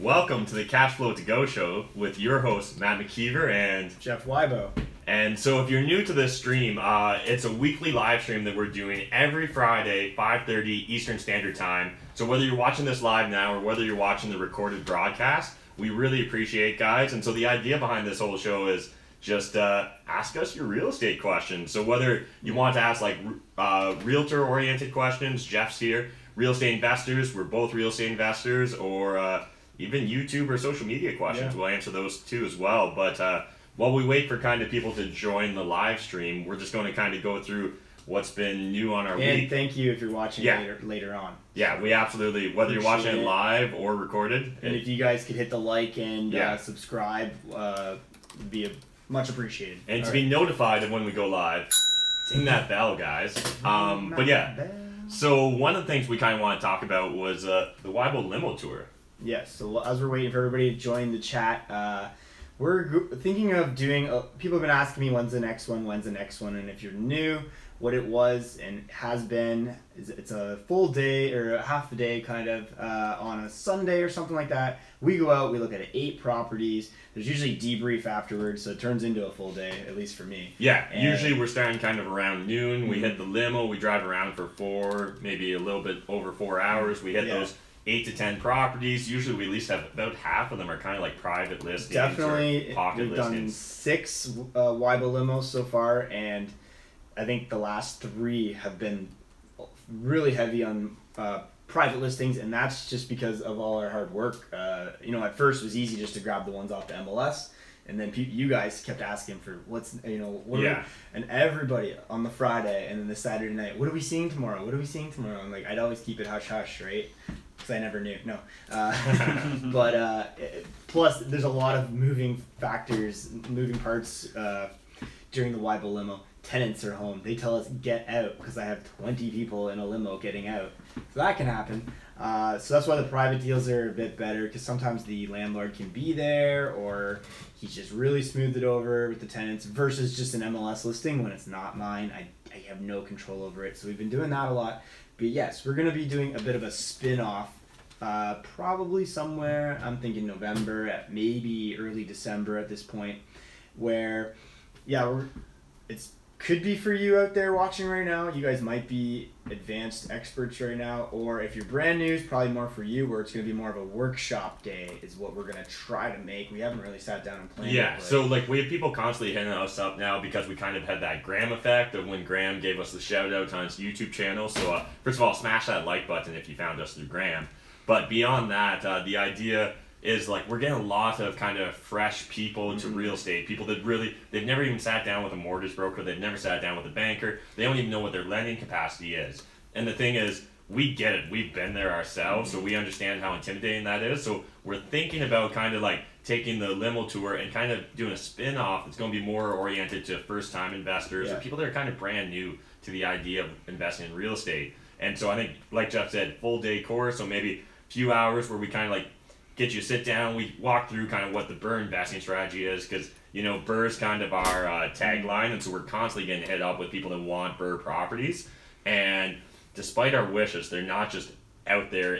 Welcome to the Cash Flow to Go show with your hosts Matt McKeever and Jeff Wybo. And so if you're new to this stream, it's a weekly live stream that we're doing every Friday, 5:30 Eastern Standard Time. So whether you're watching this live now or whether you're watching the recorded broadcast, we really appreciate guys. And so the idea behind this whole show is just ask us your real estate questions. So whether you want to ask like realtor-oriented questions, Jeff's here. Real estate investors, we're both real estate investors, or even YouTube or social media questions. Yeah. We'll answer those too as well. But while we wait for kind of people to join the live stream, we're just going to kind of go through what's been new on our week. And thank you if you're watching later on. Yeah, we absolutely, whether you're watching it live or recorded. And if you guys could hit the like and subscribe, it'd be much appreciated. And to be notified of when we go live, ding that bell, guys. But yeah, so one of the things we kind of want to talk about was the Wybo limo tour. Yes, so as we're waiting for everybody to join the chat, we're thinking of doing, people have been asking me when's the next one, and if you're new, what it was and has been, it's a full day or a half a day kind of on a Sunday or something like that. We go out, we look at 8 properties. There's usually debrief afterwards, so it turns into a full day, at least for me. Yeah, usually we're starting kind of around noon. We hit the limo, we drive around for 4, maybe a little bit over 4 hours. We hit those 8 to 10 properties. Usually we at least have about half of them are kind of like private listings. Definitely, or pocket we've listings. Done 6 Wybo limos so far, and I think the last 3 have been really heavy on private listings, and that's just because of all our hard work. At first it was easy just to grab the ones off the MLS, and then you guys kept asking for and everybody on the Friday and then the Saturday night, what are we seeing tomorrow? I'm like, I'd always keep it hush hush, right? Because I never knew. No. But plus, there's a lot of moving parts during the Wybo limo. Tenants are home. They tell us, get out, because I have 20 people in a limo getting out. So that can happen. So that's why the private deals are a bit better, because sometimes the landlord can be there, or he's just really smoothed it over with the tenants, versus just an MLS listing when it's not mine. I have no control over it. So we've been doing that a lot. But yes, we're going to be doing a bit of a spin-off, probably somewhere, I'm thinking November, at maybe early December at this point, where, could be for you out there watching right now. You guys might be advanced experts right now, or if you're brand new, it's probably more for you, where it's going to be more of a workshop day is what we're going to try to make. We haven't really sat down and planned it. Yeah, so like we have people constantly hitting us up now because we kind of had that Graham effect of when Graham gave us the shout out on his YouTube channel. So first of all, smash that like button if you found us through Graham. But beyond that, the idea is like we're getting a lot of kind of fresh people into real estate, people that they've never even sat down with a mortgage broker, they've never sat down with a banker, they don't even know what their lending capacity is. And the thing is, we get it, we've been there ourselves, so we understand how intimidating that is. So we're thinking about kind of like taking the limo tour and kind of doing a spin-off that's going to be more oriented to first-time investors or people that are kind of brand new to the idea of investing in real estate. And so I think, like Jeff said, full day course, so maybe a few hours where we kind of like get you to sit down, we walk through kind of what the BRRRR investing strategy is, because BRRRR is kind of our tagline, and so we're constantly getting hit up with people that want BRRRR properties, and despite our wishes, they're not just out there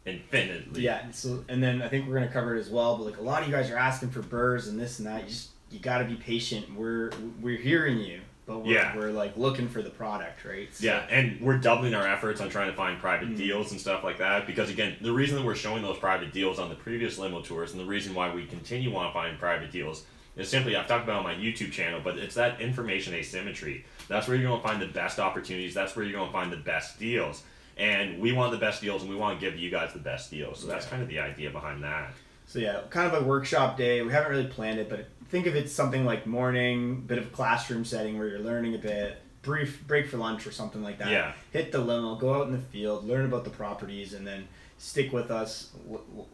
infinitely. Yeah, so and then I think we're gonna cover it as well, but like a lot of you guys are asking for BRRRRs and this and that. You got to be patient. We're hearing you. But we're like looking for the product, right? So. Yeah, and we're doubling our efforts on trying to find private deals and stuff like that, because again, the reason that we're showing those private deals on the previous limo tours and the reason why we continue on finding private deals is simply, I've talked about it on my YouTube channel, but it's that information asymmetry. That's where you're going to find the best opportunities. That's where you're going to find the best deals. And we want the best deals, and we want to give you guys the best deals. So that's kind of the idea behind that. So yeah, kind of a workshop day. We haven't really planned it, but think of it something like morning, bit of a classroom setting where you're learning a bit, brief break for lunch or something like that. Yeah. Hit the limo, go out in the field, learn about the properties, and then stick with us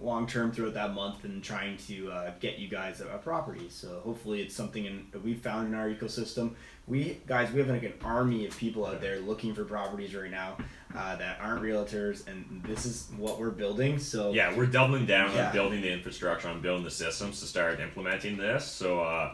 long term throughout that month and trying to get you guys a property. So hopefully it's something that we found in our ecosystem. We have like an army of people out there looking for properties right now that aren't realtors, and this is what we're building. So yeah, we're doubling down on building the infrastructure, on building the systems to start implementing this. So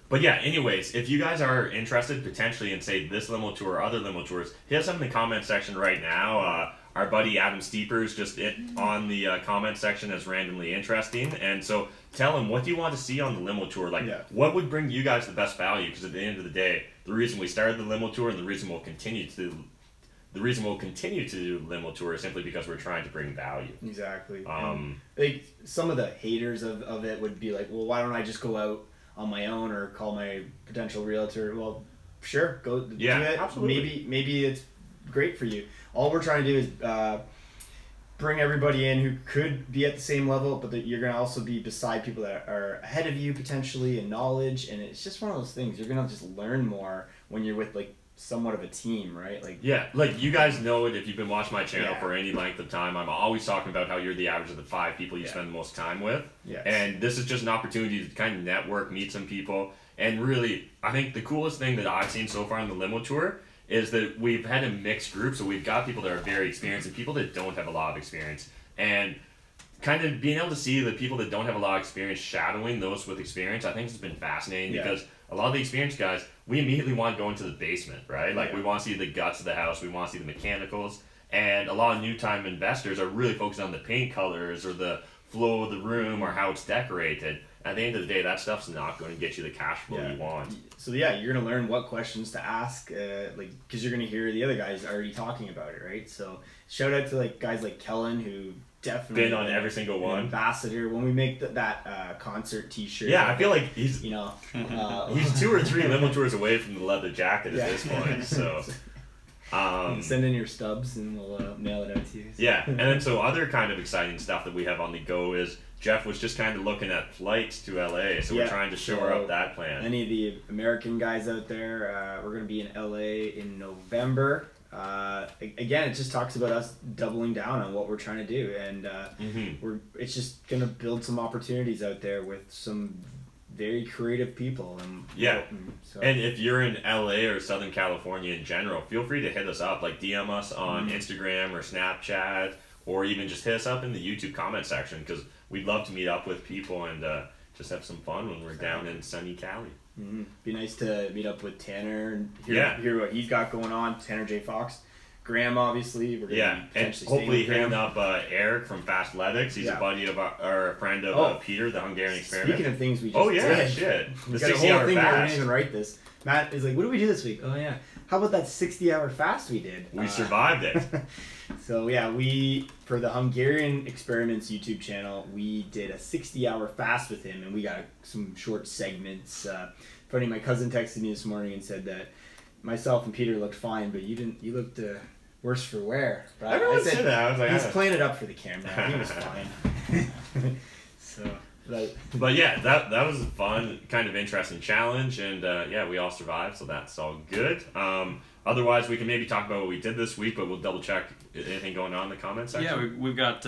but yeah, anyways, if you guys are interested potentially in say this limo tour or other limo tours, hit us up in the comment section right now. our buddy Adam Steepers just on the comment section as randomly interesting. And so tell him, what do you want to see on the limo tour? Like, what would bring you guys the best value? Because at the end of the day, the reason we started the limo tour and the reason we'll continue to do limo tour is simply because we're trying to bring value. Exactly. Like some of the haters of it would be like, well, why don't I just go out on my own or call my potential realtor? Well, sure, go do it. Absolutely. Maybe it's great for you. All we're trying to do is bring everybody in who could be at the same level, but that you're going to also be beside people that are ahead of you potentially in knowledge, and it's just one of those things. You're going to just learn more when you're with like somewhat of a team, right? Like like you guys know it if you've been watching my channel for any length of time. I'm always talking about how you're the average of the 5 people you spend the most time with. Yes. And this is just an opportunity to kind of network, meet some people, and really, I think the coolest thing that I've seen so far on the limo tour is that we've had a mixed group. So we've got people that are very experienced and people that don't have a lot of experience, and kind of being able to see the people that don't have a lot of experience shadowing those with experience, I think has been fascinating because a lot of the experienced guys, we immediately want to go into the basement, right? Like we want to see the guts of the house, we want to see the mechanicals, and a lot of new time investors are really focused on the paint colors or the flow of the room or how it's decorated. At the end of the day, that stuff's not going to get you the cash flow you want. So you're going to learn what questions to ask, because you're going to hear the other guys already talking about it, right? So shout out to like guys like Kellen, who definitely been on every single one. Ambassador when we make that concert T-shirt. Yeah, I feel like he's he's 2 or 3 limo tours away from the leather jacket at this point. So send in your stubs and we'll mail it out to you. Yeah, and then so other kind of exciting stuff that we have on the go is Jeff was just kind of looking at flights to LA, so we're trying to shore up that plan. Any of the American guys out there, we're going to be in LA in November. Again, it just talks about us doubling down on what we're trying to do, and it's just going to build some opportunities out there with some very creative people. And and if you're in LA or Southern California in general, feel free to hit us up, like DM us on Instagram or Snapchat, or even just hit us up in the YouTube comment section, because we'd love to meet up with people and just have some fun when we're down in sunny Cali. Be nice to meet up with Tanner and hear what he's got going on. Tanner J. Fox. Graham, obviously. We're gonna be and hopefully hitting up Eric from Fast Athletics. He's a buddy of our friend of Peter, the Hungarian Experiment. Speaking of things we just did. Shit. We got a whole thing where we didn't even write this. Matt is like, what did we do this week? Oh, yeah. How about that 60-hour fast we did? We survived it. So, we, for the Hungarian Experiments YouTube channel, we did a 60-hour fast with him, and we got some short segments. Funny, my cousin texted me this morning and said that myself and Peter looked fine, but you looked worse for wear. But Everyone said that. I was like, he's playing it up for the camera. He was fine. But yeah, that was a fun, kind of interesting challenge, and we all survived, so that's all good. Otherwise, we can maybe talk about what we did this week, but we'll double check anything going on in the comment section. Yeah, we've got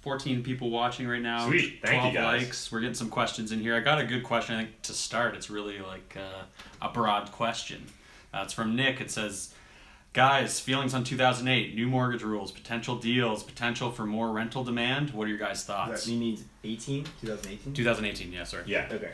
14 people watching right now. Sweet, thank you guys. Likes. We're getting some questions in here. I got a good question, I think, to start. It's really like a broad question. It's from Nick. It says, guys, feelings on 2008, new mortgage rules, potential deals, potential for more rental demand. What are your guys' thoughts? That means 2018? 2018, yeah, sorry. Yeah. Okay.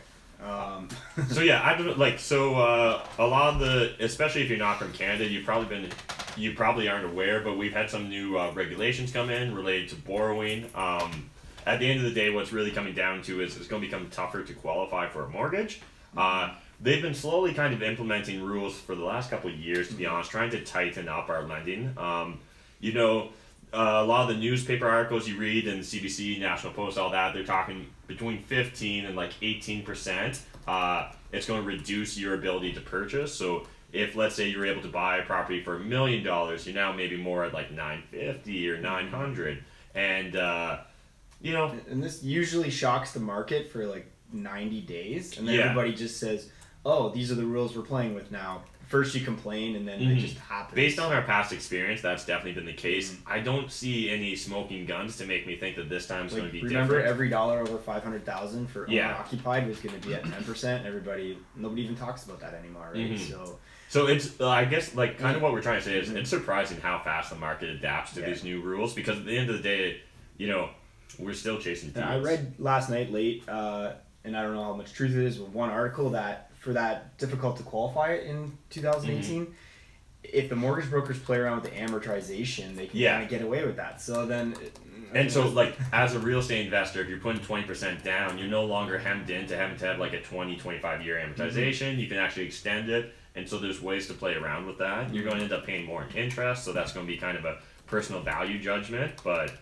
So I don't like. So a lot of the, especially if you're not from Canada, you probably aren't aware, but we've had some new regulations come in related to borrowing. At the end of the day, what's really coming down to is it's going to become tougher to qualify for a mortgage. They've been slowly kind of implementing rules for the last couple of years, to be honest, trying to tighten up our lending. A lot of the newspaper articles you read in the CBC, National Post, all that, they're talking between 15 and like 18%. It's going to reduce your ability to purchase. So if, let's say, you're able to buy a property for $1 million, you're now maybe more at like $950 or $900. And, And this usually shocks the market for like 90 days. And then everybody just says, oh, these are the rules we're playing with now. First you complain, and then it just happens. Based on our past experience, that's definitely been the case. I don't see any smoking guns to make me think that this time's going to be remember different. Every dollar over $500,000 for owner-occupied was going to be at 10%. Nobody even talks about that anymore, right? So it's, I guess, like, kind of what we're trying to say is it's surprising how fast the market adapts to these new rules, because at the end of the day, we're still chasing deals. I read last night late, and I don't know how much truth it is, but one article that for that difficult to qualify it in 2018, if the mortgage brokers play around with the amortization, they can kind of get away with that. So then. So like as a real estate investor, if you're putting 20% down, you're no longer hemmed into having to have like a 25 year amortization. You can actually extend it. And so there's ways to play around with that. You're going to end up paying more in interest. So that's going to be kind of a personal value judgment. But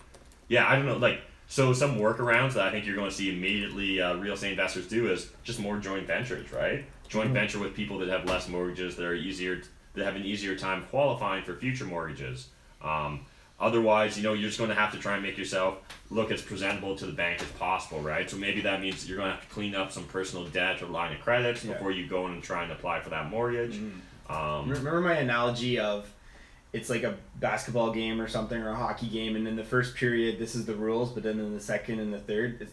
yeah, I don't know. Like, so some workarounds that I think you're going to see immediately real estate investors do is just more joint ventures, right? Joint venture with people that have less mortgages, that have an easier time qualifying for future mortgages. Otherwise, you're just going to have to try and make yourself look as presentable to the bank as possible, right? So maybe that means that you're going to have to clean up some personal debt or line of credits before you go in and try and apply for that mortgage. Remember my analogy of it's like a basketball game or something, or a hockey game, and in the first period this is the rules, but then in the second and the third,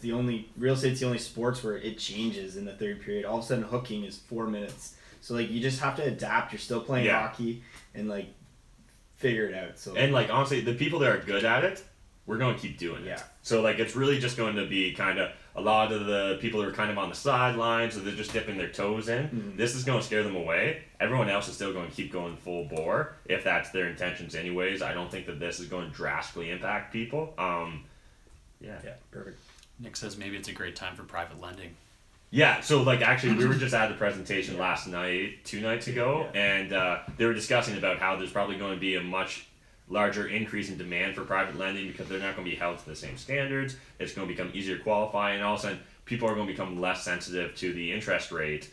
real estate's the only sports where it changes in the third period. All of a sudden hooking is 4 minutes. So like you just have to adapt. You're still playing hockey and like figure it out. So and like honestly, the people that are good at it, we're going to keep doing it. So like it's really just going to be kind of a lot of the people that are kind of on the sidelines, so they're just dipping their toes in. This is going to scare them away. Everyone else is still going to keep going full bore if that's their intentions anyways. I don't think that this is going to drastically impact people. Yeah, perfect. Nick says maybe it's a great time for private lending. Yeah, so like actually we were just at the presentation last night, 2 nights ago, and they were discussing about how there's probably going to be a much larger increase in demand for private lending because they're not going to be held to the same standards. It's going to become easier to qualify, and all of a sudden people are going to become less sensitive to the interest rate.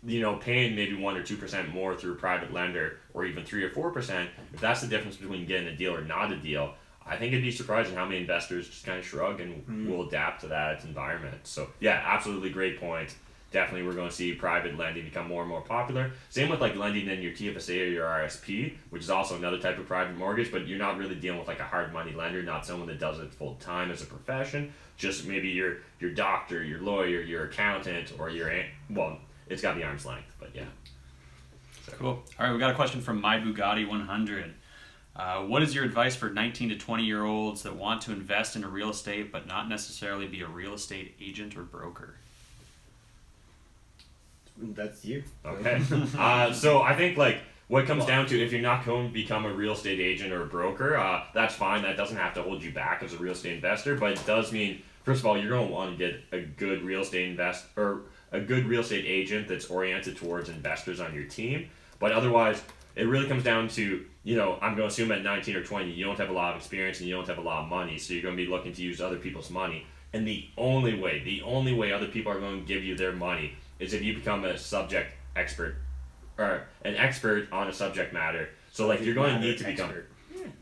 Paying maybe 1 or 2% more through a private lender, or even 3 or 4%, if that's the difference between getting a deal or not a deal, I think it'd be surprising how many investors just kind of shrug and will adapt to that environment. So yeah, absolutely great point. Definitely we're going to see private lending become more and more popular. Same with like lending in your TFSA or your RRSP, which is also another type of private mortgage, but you're not really dealing with like a hard money lender, not someone that does it full time as a profession. Just maybe your doctor, your lawyer, your accountant, or it's got to be arm's length, but yeah. So. Cool. All right, we got a question from My Bugatti 100. What is your advice for 19 to 20-year-olds that want to invest in a real estate but not necessarily be a real estate agent or broker? That's you. Okay. So I think like what it comes down to, if you're not going to become a real estate agent or a broker, that's fine. That doesn't have to hold you back as a real estate investor, but it does mean, first of all, you're going to want to get a good real estate a good real estate agent that's oriented towards investors on your team. But otherwise, it really comes down to, I'm going to assume at 19 or 20, you don't have a lot of experience and you don't have a lot of money, so you're going to be looking to use other people's money. And the only way other people are going to give you their money is if you become a subject expert, or an expert on a subject matter. So like you're going to need to become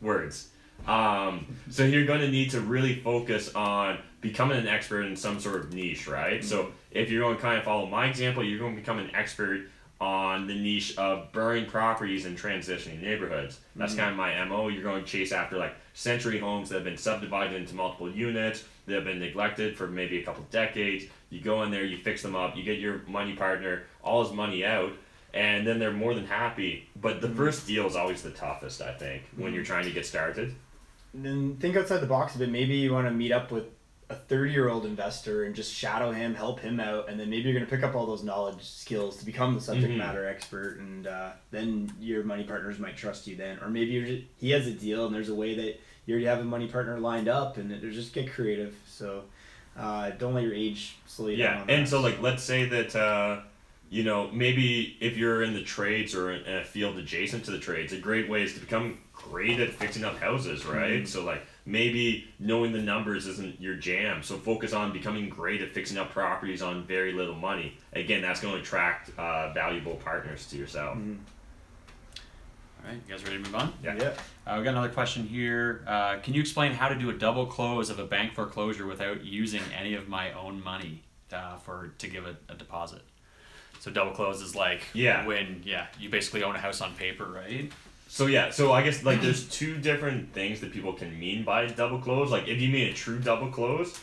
words. So you're going to need to really focus on becoming an expert in some sort of niche, right? So if you're going to kind of follow my example, you're going to become an expert on the niche of burning properties in transitioning neighborhoods. That's kind of my MO. You're going to chase after like century homes that have been subdivided into multiple units, that have been neglected for maybe a couple decades. You go in there, you fix them up, you get your money partner all his money out, and then they're more than happy. But the first deal is always the toughest, I think, when you're trying to get started. And then think outside the box a bit. Maybe you want to meet up with a 30-year-old investor and just shadow him, help him out, and then maybe you're going to pick up all those knowledge skills to become the subject matter expert, and then your money partners might trust you then. Or maybe he has a deal and there's a way that you already have a money partner lined up, and just get creative. So don't let your age slow you down on and that. so like let's say that maybe if you're in the trades or in a field adjacent to the trades, a great way is to become great at fixing up houses, right? So like maybe knowing the numbers isn't your jam, so focus on becoming great at fixing up properties on very little money. Again, that's going to attract valuable partners to yourself. All right, you guys ready to move on? Yeah. We got another question here. Can you explain how to do a double close of a bank foreclosure without using any of my own money to give a deposit? So double close is like when you basically own a house on paper, right? So I guess like there's two different things that people can mean by double close. Like if you mean a true double close,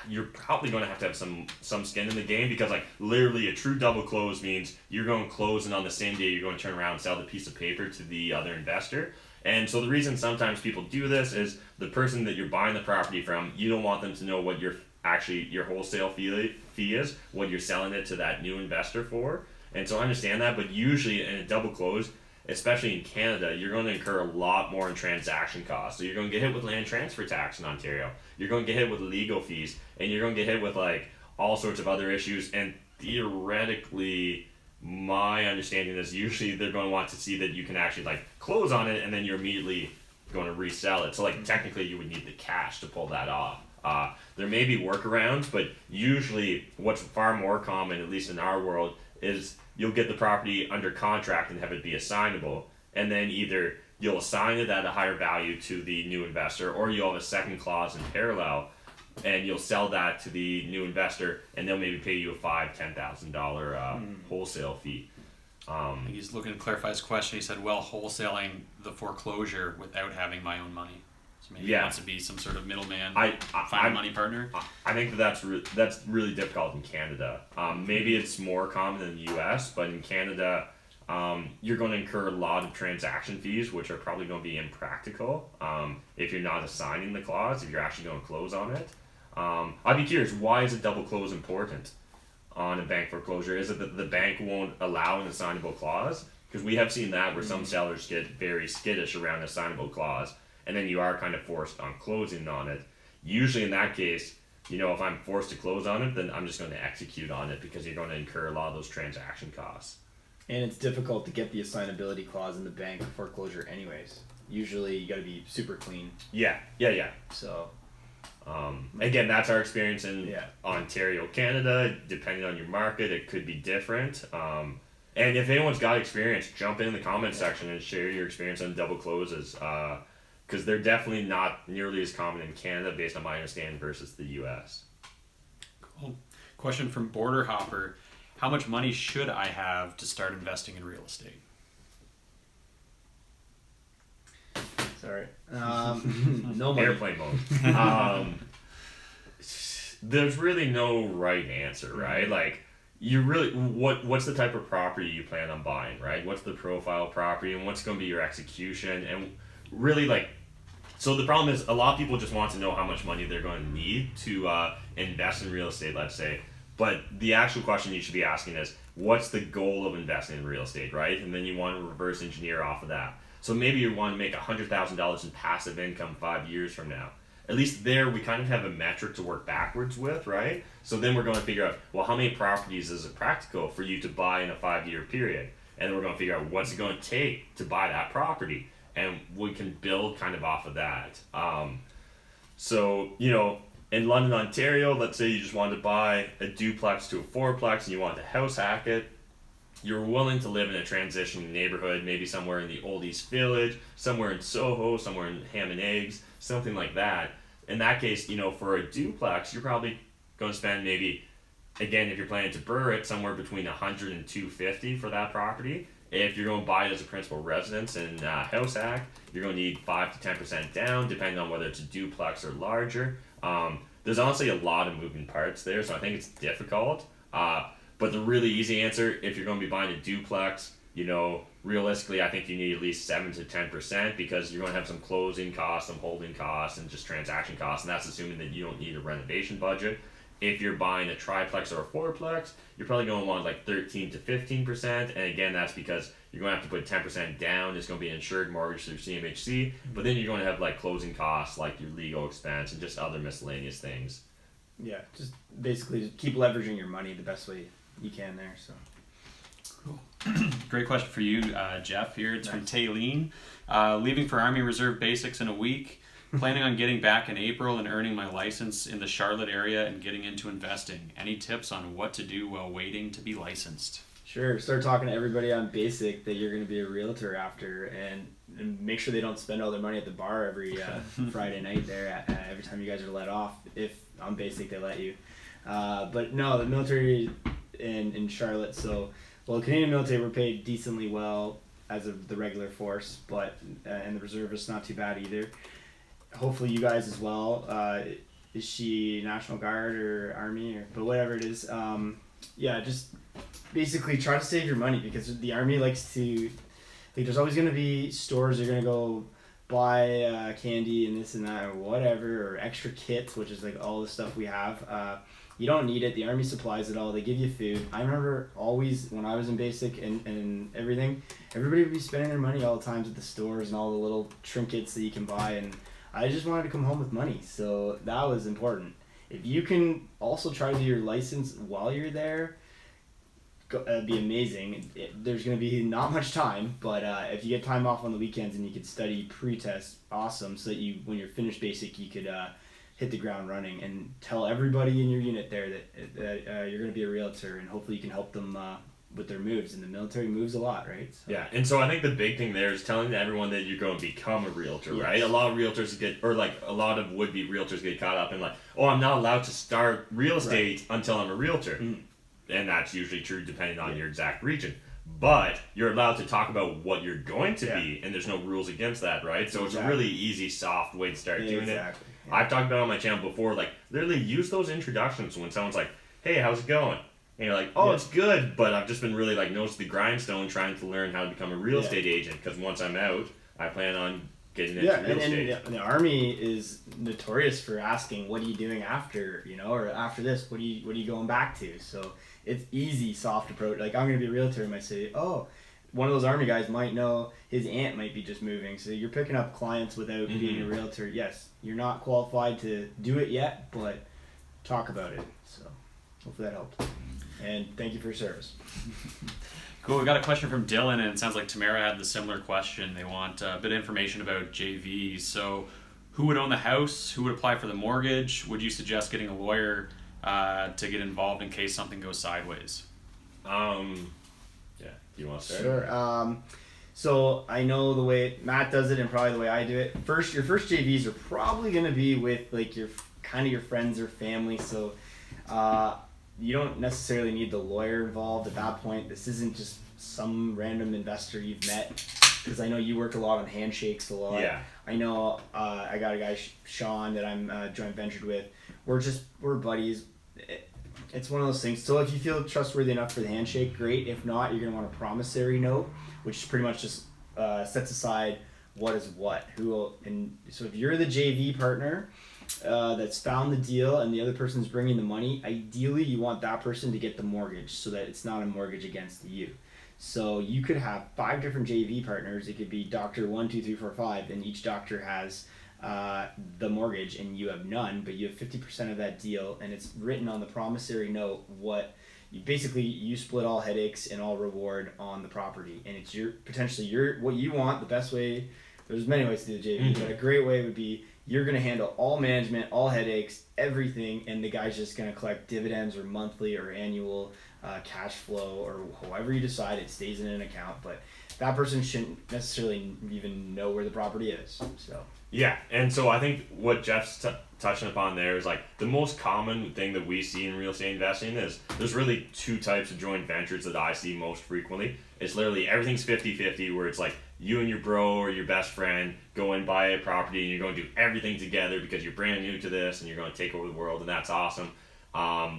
you're probably going to have some skin in the game, because like literally a true double close means you're going to close and on the same day you're going to turn around and sell the piece of paper to the other investor. And so the reason sometimes people do this is the person that you're buying the property from, you don't want them to know what your wholesale fee is, what you're selling it to that new investor for. And so I understand that, but usually in a double close, especially in Canada, you're going to incur a lot more in transaction costs. So you're going to get hit with land transfer tax in Ontario. You're going to get hit with legal fees, and you're going to get hit with like all sorts of other issues. And theoretically, my understanding is usually they're going to want to see that you can actually like close on it, and then you're immediately going to resell it. So like technically, you would need the cash to pull that off. There may be workarounds, but usually what's far more common, at least in our world, is you'll get the property under contract and have it be assignable, and then either you'll assign it at a higher value to the new investor, or you'll have a second clause in parallel, and you'll sell that to the new investor, and they'll maybe pay you a $5,000-$10,000 wholesale fee. He's looking to clarify his question. He said, well, wholesaling the foreclosure without having my own money. So maybe he wants to be some sort of middleman, find a money partner. I think that's really difficult in Canada. Maybe it's more common in the U.S., but in Canada, you're going to incur a lot of transaction fees, which are probably going to be impractical if you're not assigning the clause, if you're actually going to close on it. I'd be curious, why is a double close important on a bank foreclosure? Is it that the bank won't allow an assignable clause? Because we have seen that where some sellers get very skittish around an assignable clause, and then you are kind of forced on closing on it. Usually in that case, if I'm forced to close on it, then I'm just going to execute on it because you're going to incur a lot of those transaction costs. And it's difficult to get the assignability clause in the bank foreclosure anyways. Usually you got to be super clean. Yeah. So again, that's our experience in Ontario, Canada. Depending on your market, it could be different. And if anyone's got experience, jump in the comment section and share your experience on double closes. Because they're definitely not nearly as common in Canada, based on my understanding, versus the U.S. Cool. Question from Border Hopper. How much money should I have to start investing in real estate? Sorry. No money. Airplane mode. There's really no right answer, right? Like, you really, what's the type of property you plan on buying, right? What's the profile property, and what's going to be your execution? And really, like, so the problem is a lot of people just want to know how much money they're going to need to invest in real estate, let's say. But the actual question you should be asking is, what's the goal of investing in real estate, right? And then you want to reverse engineer off of that. So maybe you want to make $100,000 in passive income 5 years from now. At least there we kind of have a metric to work backwards with, right? So then we're going to figure out, well, how many properties is it practical for you to buy in a 5-year period? And then we're going to figure out what's it going to take to buy that property. And we can build kind of off of that. So, in London, Ontario, let's say you just wanted to buy a duplex to a fourplex and you wanted to house hack it. You're willing to live in a transition neighborhood, maybe somewhere in the Old East Village, somewhere in Soho, somewhere in Ham and Eggs, something like that. In that case, for a duplex, you're probably going to spend maybe, again, if you're planning to BRRRR it, somewhere between $100 and $250 for that property. If you're going to buy it as a principal residence and house hack, you're going to need 5 to 10% down, depending on whether it's a duplex or larger. There's honestly a lot of moving parts there, so I think it's difficult. But the really easy answer, if you're going to be buying a duplex, realistically, I think you need at least 7 to 10% because you're going to have some closing costs, some holding costs, and just transaction costs, and that's assuming that you don't need a renovation budget. If you're buying a triplex or a fourplex, you're probably going to want like 13 to 15%, and again, that's because you're going to have to put 10% down. It's going to be an insured mortgage through CMHC, but then you're going to have like closing costs, like your legal expense, and just other miscellaneous things. Yeah, just basically keep leveraging your money the best way you can there. So cool. Great question for you, Jeff. Here it's from Taylene. Leaving for Army Reserve Basics in a week. Planning on getting back in April and earning my license in the Charlotte area and getting into investing. Any tips on what to do while waiting to be licensed? Sure. Start talking to everybody on basic that you're going to be a realtor after, and make sure they don't spend all their money at the bar every Friday night there every time you guys are let off. If on basic they let you. But no, the military in Charlotte. So, Canadian military were paid decently well as of the regular force, but and the reservists not too bad either. Hopefully you guys as well. Is she National Guard or Army but whatever it is. Just basically try to save your money because the Army likes to. There's always going to be stores you're going to go buy candy and this and that or whatever, or extra kits, which is like all the stuff we have. You don't need it. The Army supplies it all. They give you food. I remember always when I was in basic and everything, everybody would be spending their money all the times at the stores and all the little trinkets that you can buy. And I just wanted to come home with money. So that was important. If you can also try to do your license while you're there, it'd be amazing. There's going to be not much time, but if you get time off on the weekends and you could study pre-test, awesome. So that you, when you're finished basic, you could hit the ground running and tell everybody in your unit there that you're going to be a realtor, and hopefully you can help them with their moves. And the military moves a lot, right? So. Yeah, and so I think the big thing there is telling everyone that you're going to become a realtor, Yes. right? A lot of realtors get, or like a lot of would-be realtors get caught up in like, oh, I'm not allowed to start real estate until I'm a realtor. Mm. And that's usually true depending on your exact region. But you're allowed to talk about what you're going to be, and there's no rules against that, right? So it's a really easy, soft way to start doing it. Yeah. I've talked about it on my channel before, like, literally use those introductions when someone's like, hey, how's it going? And you're like, oh, it's good, but I've just been really, like, nose to the grindstone trying to learn how to become a real estate agent, because once I'm out, I plan on getting into real estate. And the Army is notorious for asking, what are you doing after, or after this, what are you going back to? So it's easy, soft approach. Like, I'm going to be a realtor in my city. Oh, one of those Army guys might know his aunt might be just moving. So you're picking up clients without being a realtor. Yes, you're not qualified to do it yet, but talk about it. So hopefully that helped. And thank you for your service. Cool. We got a question from Dylan, and it sounds like Tamara had the similar question. They want a bit of information about JVs. So who would own the house? Who would apply for the mortgage? Would you suggest getting a lawyer to get involved in case something goes sideways? Yeah, you want to start? Sure. So I know the way Matt does it and probably the way I do it. Your first JVs are probably going to be with like your friends or family. So you don't necessarily need the lawyer involved at that point. This isn't just some random investor you've met, because I know you work a lot on handshakes a lot. Yeah. I know I got a guy, Sean, that I'm joint ventured with. We're buddies. It's one of those things. So if you feel trustworthy enough for the handshake, great. If not, you're going to want a promissory note, which pretty much just sets aside what is what. So if you're the JV partner that's found the deal and the other person's bringing the money, ideally you want that person to get the mortgage so that it's not a mortgage against you. So you could have 5 different JV partners. It could be doctor 1, 2, 3, 4, 5, and each doctor has the mortgage and you have none, but you have 50% of that deal, and it's written on the promissory note what you split all headaches and all reward on the property, and it's potentially what you want. The best way, there's many ways to do the JV, but a great way would be you're going to handle all management, all headaches, everything, and the guy's just going to collect dividends or monthly or annual cash flow, or however you decide. It stays in an account, but that person shouldn't necessarily even know where the property is. So yeah, and so I think what Jeff's touching upon there is like the most common thing that we see in real estate investing is there's really 2 types of joint ventures that I see most frequently. It's literally everything's 50-50, where it's like you and your bro or your best friend go and buy a property and you're going to do everything together because you're brand new to this and you're going to take over the world, and that's awesome.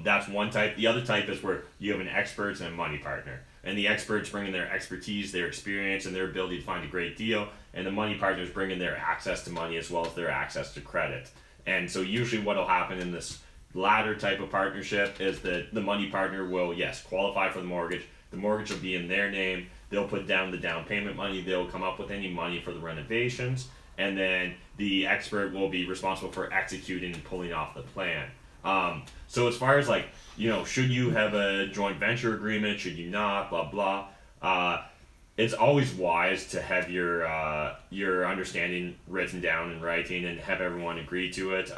That's one type. The other type is where you have an expert and a money partner. And the experts bring in their expertise, their experience, and their ability to find a great deal. And the money partners bring in their access to money as well as their access to credit. And so usually what will happen in this latter type of partnership is that the money partner will, yes, qualify for the mortgage. The mortgage will be in their name. They'll put down the down payment money. They'll come up with any money for the renovations. And then the expert will be responsible for executing and pulling off the plan. So as far as like, should you have a joint venture agreement? Should you not? Blah, blah. It's always wise to have your understanding written down in writing and have everyone agree to it.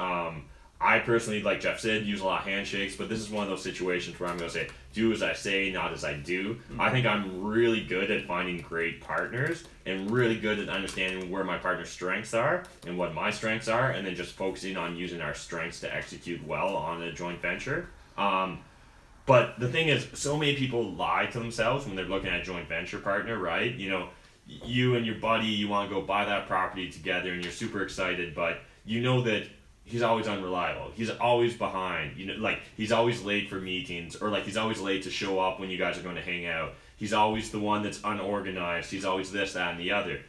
I personally, like Jeff said, use a lot of handshakes, but this is one of those situations where I'm going to say, do as I say, not as I do. I think I'm really good at finding great partners and really good at understanding where my partner's strengths are and what my strengths are, and then just focusing on using our strengths to execute well on a joint venture. But the thing is, so many people lie to themselves when they're looking at a joint venture partner, right? You and your buddy, you want to go buy that property together and you're super excited, but you know that he's always unreliable. He's always behind. He's always late for meetings, or he's always late to show up when you guys are going to hang out. He's always the one that's unorganized. He's always this, that, and the other.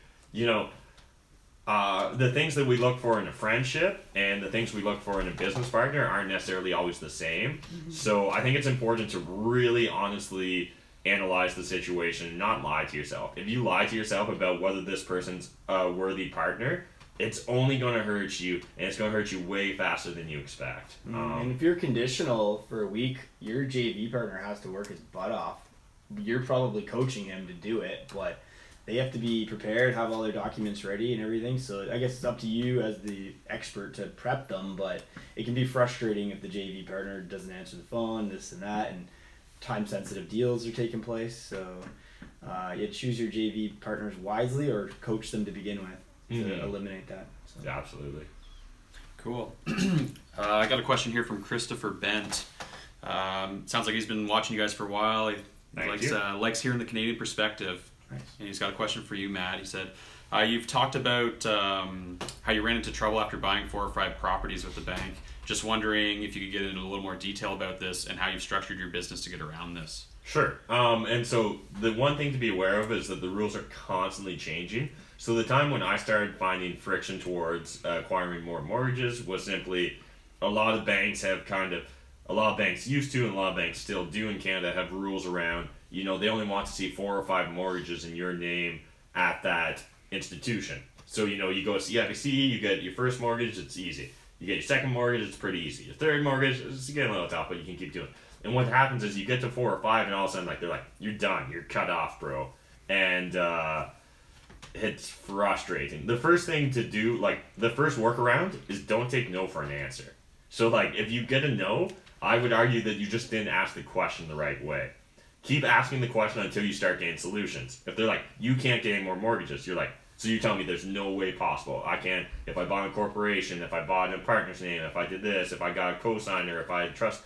the things that we look for in a friendship and the things we look for in a business partner aren't necessarily always the same. So I think it's important to really honestly analyze the situation and not lie to yourself. If you lie to yourself about whether this person's a worthy partner, it's only going to hurt you, and it's going to hurt you way faster than you expect. And if you're conditional for a week, your JV partner has to work his butt off. You're probably coaching him to do it, but they have to be prepared, have all their documents ready and everything. So I guess it's up to you as the expert to prep them, but it can be frustrating if the JV partner doesn't answer the phone, this and that, and time-sensitive deals are taking place. So you choose your JV partners wisely or coach them to begin with to eliminate that. So. Yeah, absolutely. Cool. I got a question here from Christopher Bent. Sounds like he's been watching you guys for a while. He likes hearing the Canadian perspective. Nice. And he's got a question for you, Matt. He said, you've talked about how you ran into trouble after buying 4 or 5 properties with the bank. Just wondering if you could get into a little more detail about this and how you've structured your business to get around this. Sure. And so the one thing to be aware of is that the rules are constantly changing. So the time when I started finding friction towards acquiring more mortgages was simply a lot of banks used to, and a lot of banks still do in Canada, have rules around, they only want to see 4 or 5 mortgages in your name at that institution. So, you go to CIBC, you get your first mortgage, it's easy. You get your second mortgage, it's pretty easy. Your third mortgage, it's getting a little tough, but you can keep doing it. And what happens is you get to 4 or 5, and all of a sudden, they're like, you're done, you're cut off, bro. And it's frustrating. The first thing to do, the first workaround is don't take no for an answer. So, if you get a no, I would argue that you just didn't ask the question the right way. Keep asking the question until you start getting solutions. If they're like, you can't get any more mortgages, you're like, so you're telling me there's no way possible. I can't, if I bought a corporation, if I bought in a partner's name, if I did this, if I got a co-signer, if I trust,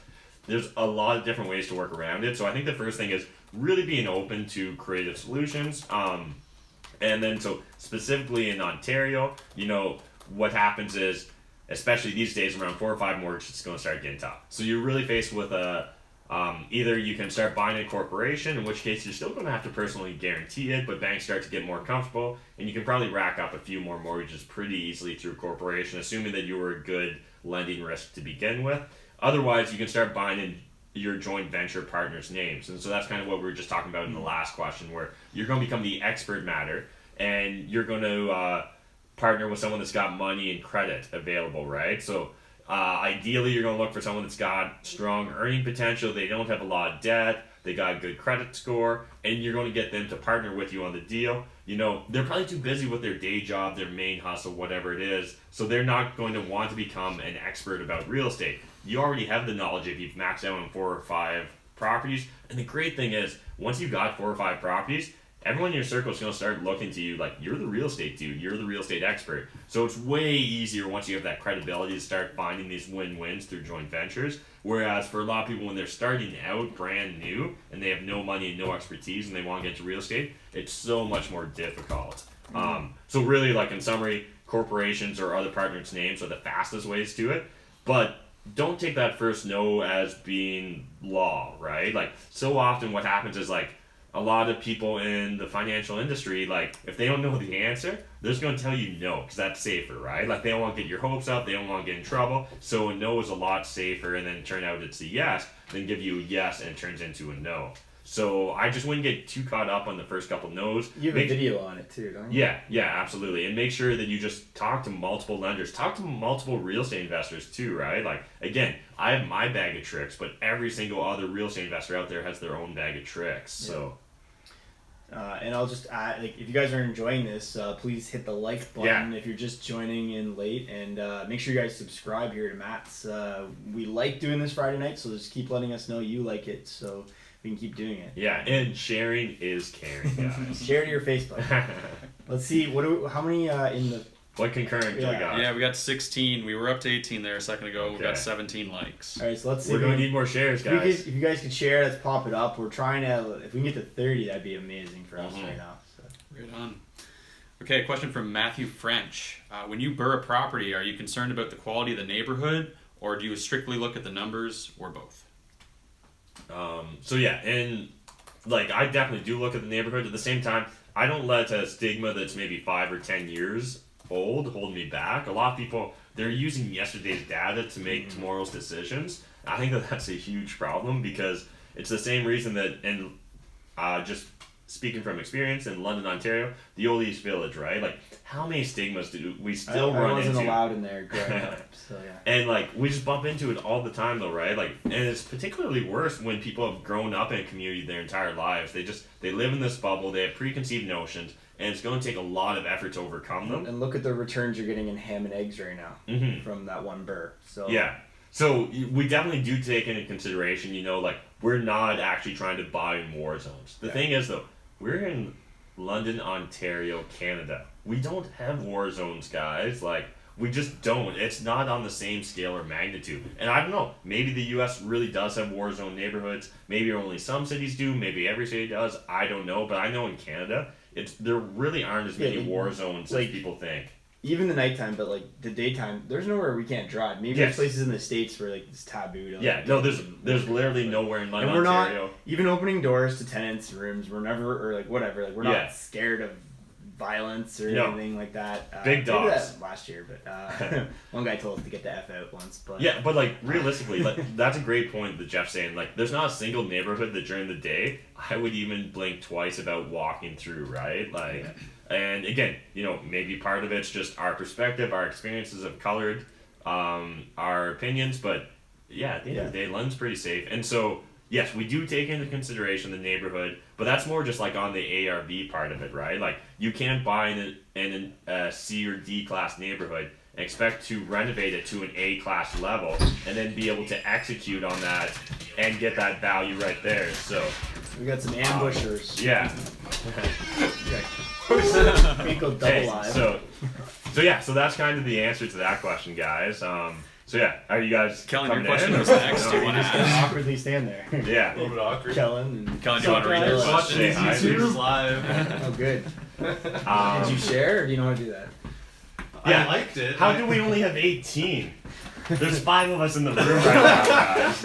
there's a lot of different ways to work around it. So I think the first thing is really being open to creative solutions. And then, so specifically in Ontario, what happens is, especially these days, around 4 or 5 mortgages, it's going to start getting tough. So you're really faced with either you can start buying a corporation, in which case you're still going to have to personally guarantee it, but banks start to get more comfortable, and you can probably rack up a few more mortgages pretty easily through a corporation, assuming that you were a good lending risk to begin with. Otherwise, you can start buying in your joint venture partners' names. And so that's kind of what we were just talking about in the last question, where you're going to become the expert matter, and you're going to partner with someone that's got money and credit available, right? So ideally, you're going to look for someone that's got strong earning potential. They don't have a lot of debt. They got a good credit score, and you're going to get them to partner with you on the deal. They're probably too busy with their day job, their main hustle, whatever it is, so they're not going to want to become an expert about real estate. You already have the knowledge if you've maxed out on 4 or 5 properties. And the great thing is, once you've got 4 or 5 properties, everyone in your circle is going to start looking to you like, you're the real estate dude, you're the real estate expert. So it's way easier once you have that credibility to start finding these win-wins through joint ventures. Whereas for a lot of people, when they're starting out brand new and they have no money and no expertise and they want to get to real estate, it's so much more difficult. So really, in summary, corporations or other partners' names are the fastest ways to it. But don't take that first no as being law, right? So often what happens is, a lot of people in the financial industry, if they don't know the answer, they're just going to tell you no, because that's safer, right? They don't want to get your hopes up, they don't want to get in trouble, so a no is a lot safer, and then turn out it's a yes, then give you a yes, and it turns into a no. So I just wouldn't get too caught up on the first couple no's. You have a video on it too, don't you? Yeah, absolutely. And make sure that you just talk to multiple lenders. Talk to multiple real estate investors too, right? Again, I have my bag of tricks, but every single other real estate investor out there has their own bag of tricks. Yeah. So. And I'll just add, if you guys are enjoying this, please hit the like button if you're just joining in late, and make sure you guys subscribe here to Matt's. We like doing this Friday night, so just keep letting us know you like it, so we can keep doing it. Yeah, and sharing is caring, guys. Share to your Facebook. Let's see, how many in the... What concurrent do we got? Yeah, we got 16. We were up to 18 there a second ago. Okay. We got 17 likes. All right, so let's see. We're going to need more shares, guys. If you guys could share, let's pop it up. We're trying to... If we can get to 30, that'd be amazing for us right now. So. Right on. Okay, a question from Matthew French. When you BRRRR a property, are you concerned about the quality of the neighborhood, or do you strictly look at the numbers, or both? I definitely do look at the neighborhood. At the same time, I don't let a stigma that's maybe 5 or 10 years old, holding me back. A lot of people, they're using yesterday's data to make tomorrow's decisions. I think that's a huge problem because it's the same reason that just speaking from experience in London, Ontario, the old East Village, right? Like, how many stigmas do we still run into? I wasn't allowed in there growing up, so yeah. And like, we just bump into it all the time, though, right? Like, and it's particularly worse when people have grown up in a community their entire lives. They live in this bubble. They have preconceived notions, and it's going to take a lot of effort to overcome them. And look at the returns you're getting in ham and eggs right now from that one BRRRR. So yeah. So we definitely do take into consideration, like, we're not actually trying to buy in war zones. The thing is, though, we're in London, Ontario, Canada. We don't have war zones, guys. Like, we just don't. It's not on the same scale or magnitude. And I don't know, maybe the U.S. really does have war zone neighborhoods. Maybe only some cities do. Maybe every city does. I don't know. But I know in Canada, there really aren't as many war zones as people think. Even the nighttime, but like the daytime, there's nowhere we can't drive. Maybe there's places in the States where like it's taboo. There's literally nowhere in London, and we're Ontario. Not even opening doors to tenants' rooms. We're never, or like whatever. Like we're not scared of violence or anything like that. Big dogs. That last year, but one guy told us to get the F out once. But but like realistically, like that's a great point that Jeff's saying. Like, there's not a single neighborhood that during the day I would even blink twice about walking through. Right, like. Yeah. And again, maybe part of it's just our perspective, our experiences have colored our opinions, but at the end of the day, London's pretty safe. And so, yes, we do take into consideration the neighborhood, but that's more just like on the ARV part of it, right? Like, you can't buy in a C or D class neighborhood and expect to renovate it to an A class level and then be able to execute on that and get that value right there. So we got some ambushers. Double live. So that's kind of the answer to that question, guys. Are you guys? Kellen, your question was next. Do you want to awkwardly stand there? Yeah, a little bit awkward. Kellen, do you want to read your question? YouTube's live. Oh, good. Did you share, or do you know how to do that? Yeah, I liked it. How do we only have 18? There's 5 of us in the room right now, guys.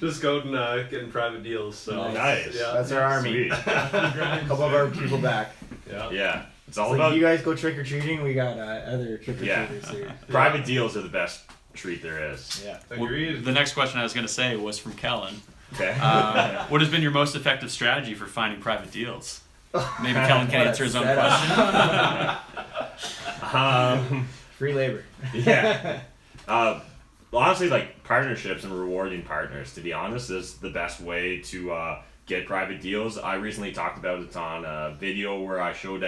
Just go and getting private deals. So nice. Yeah, that's our army. A couple of our people back. Yeah. It's all so about. You guys go trick or treating. We got other trick or treaters here. Private deals are the best treat there is. Yeah. Agreed. Well, the next question I was going to say was from Kellen. Okay. What has been your most effective strategy for finding private deals? Maybe Kellen can answer his own question. Free labor. Yeah. Honestly, like, partnerships and rewarding partners, to be honest, is the best way to get private deals. I recently talked about it on a video where I showed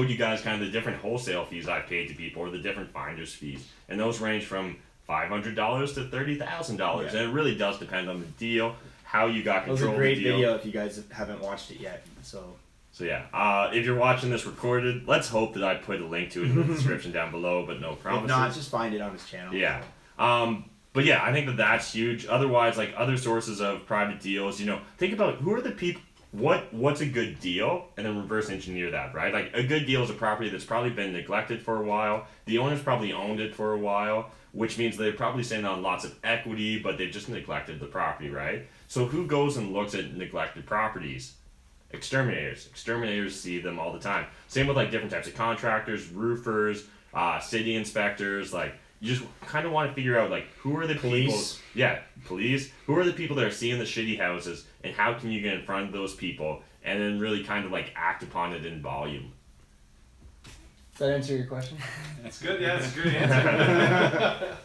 you guys kind of the different wholesale fees I've paid to people, or the different finder's fees. And those range from $500 to $30,000. And it really does depend on the deal, how you got control of the deal. It was a great video if you guys haven't watched it yet. So if you're watching this recorded, let's hope that I put a link to it in the description down below, but no promises. If not, just find it on his channel. Yeah. But yeah, I think that's huge. Otherwise, like, other sources of private deals, think about who are the people, what's a good deal, and then reverse engineer that, right? Like, a good deal is a property that's probably been neglected for a while. The owner's probably owned it for a while, which means they're probably sitting on lots of equity, but they've just neglected the property, right? So who goes and looks at neglected properties? Exterminators. Exterminators see them all the time. Same with, like, different types of contractors, roofers, city inspectors. Like, you just kind of want to figure out, like, who are the police. people. Yeah, police. Who are the people that are seeing the shitty houses, and how can you get in front of those people and then really kind of, like, act upon it in volume? Does that answer your question? That's good. Yeah, that's a great answer.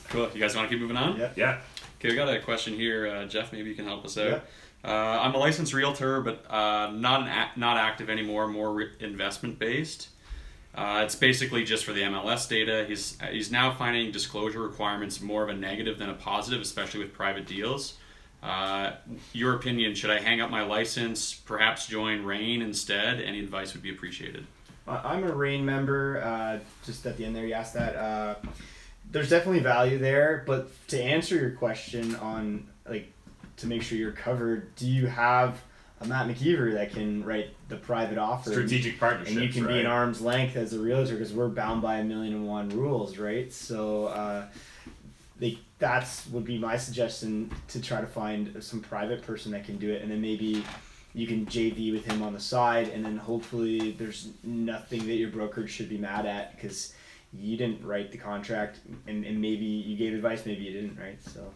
Cool. You guys want to keep moving on? Yeah. Okay, we got a question here. Jeff, maybe you can help us out. Yeah. I'm a licensed realtor, but not active anymore, more investment based. It's basically just for the MLS data. He's now finding disclosure requirements more of a negative than a positive, especially with private deals. Your opinion, should I hang up my license, perhaps join RAIN instead? Any advice would be appreciated. I'm a RAIN member. Just at the end there, you asked that. There's definitely value there, but to answer your question on, like, to make sure you're covered, do you have a Matt McKeever that can write the private offer? Strategic partnerships, and you can right? be an arm's length as a realtor, because we're bound by 1,000,001 rules, right? So that's would be my suggestion, to try to find some private person that can do it, and then maybe you can JV with him on the side, and then hopefully there's nothing that your brokerage should be mad at because you didn't write the contract, and maybe you gave advice, maybe you didn't, right? So.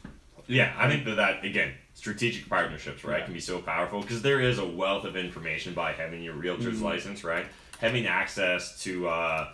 Yeah, I think that again, strategic partnerships, right, can be so powerful because there is a wealth of information by having your realtor's license, right? Having access to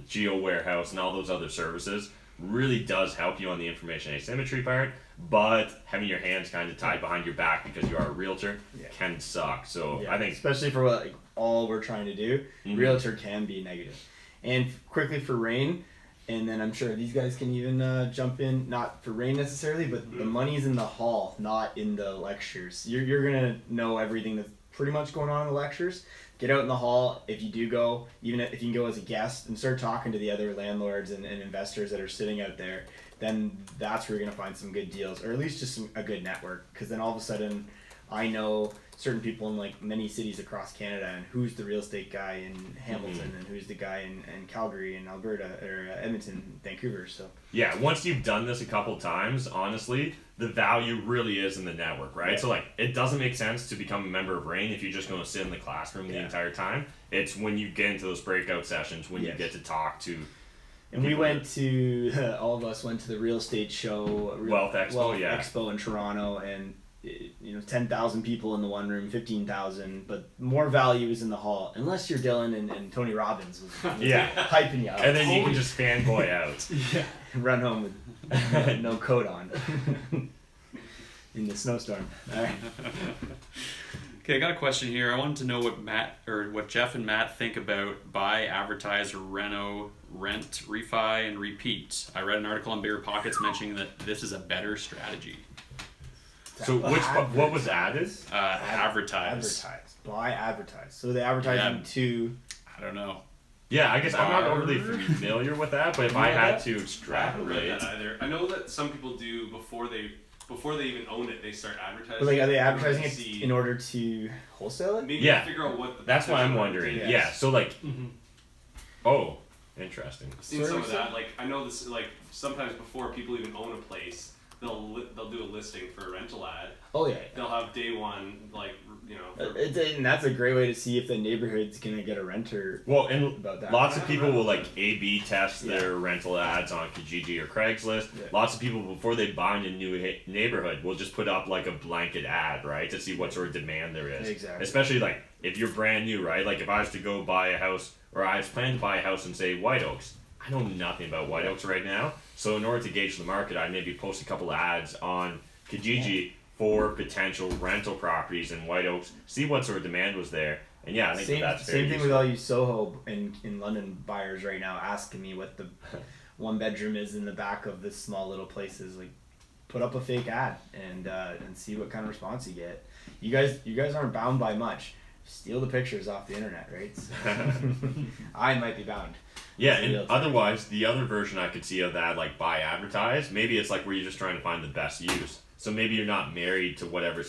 geo warehouse and all those other services really does help you on the information asymmetry part, but having your hands kind of tied behind your back because you are a realtor can suck. So I think, especially for what all we're trying to do, realtor can be negative. And quickly for rain, and then I'm sure these guys can even jump in, not for rain necessarily, but the money's in the hall, not in the lectures. You're gonna know everything that's pretty much going on in the lectures. Get out in the hall if you do go, even if you can go as a guest and start talking to the other landlords and investors that are sitting out there. Then that's where you're gonna find some good deals, or at least just a good network. Because then all of a sudden, I know certain people in like many cities across Canada, and who's the real estate guy in Hamilton, and who's the guy in Calgary and Alberta, or Edmonton, Vancouver. So yeah, once you've done this a couple times, honestly, the value really is in the network, right? Yeah. So like, it doesn't make sense to become a member of RAIN if you're just going to sit in the classroom the entire time. It's when you get into those breakout sessions when you get to talk to. And we went to all of us went to the real estate show, Wealth Expo, Expo in Toronto, and 10,000 people in the one room, 15,000, but more value is in the hall, unless you're Dylan and Tony Robbins was hyping you up. And then you can just fanboy out. Run home with no coat on in the snowstorm. All right. Okay, I got a question here. I wanted to know what Jeff and Matt think about buy, advertise, reno, rent, refi, and repeat. I read an article on Bigger Pockets mentioning that this is a better strategy. So what was added? Advertise. Buy, advertise. So the advertising to. I don't know. Yeah, I guess I'm not overly familiar with that, but if I had to extrapolate, I haven't read that either. I know that some people do before they even own it, they start advertising. But like, are they advertising it in order to wholesale it? Maybe figure out what the that's what I'm wondering. Yes. Yeah, so like, oh, interesting. I've seen some of that. Like, I know this. Like, sometimes before people even own a place, they'll do a listing for a rental ad. Oh yeah. They'll have day one, like, and that's a great way to see if the neighborhood's gonna get a renter. Well, and about that. lots of people will like A/B test their rental ads on Kijiji or Craigslist. Yeah. Lots of people before they buy in a new neighborhood will just put up like a blanket ad, right, to see what sort of demand there is. Exactly. Especially like if you're brand new, right? Like if I was to go buy a house, or I was planning to buy a house in say White Oaks, I know nothing about White Oaks right now. So in order to gauge the market, I'd maybe post a couple ads on Kijiji for potential rental properties in White Oaks, see what sort of demand was there. And yeah, I think that's very same thing useful. with all you Soho in London buyers right now asking me what the one bedroom is in the back of this small little places. Like, put up a fake ad and see what kind of response you get. You guys aren't bound by much. Steal the pictures off the internet, right? So, I might be bound. Yeah, and otherwise, the other version I could see of that, like buy advertise, maybe it's like where you're just trying to find the best use. So maybe you're not married to whatever.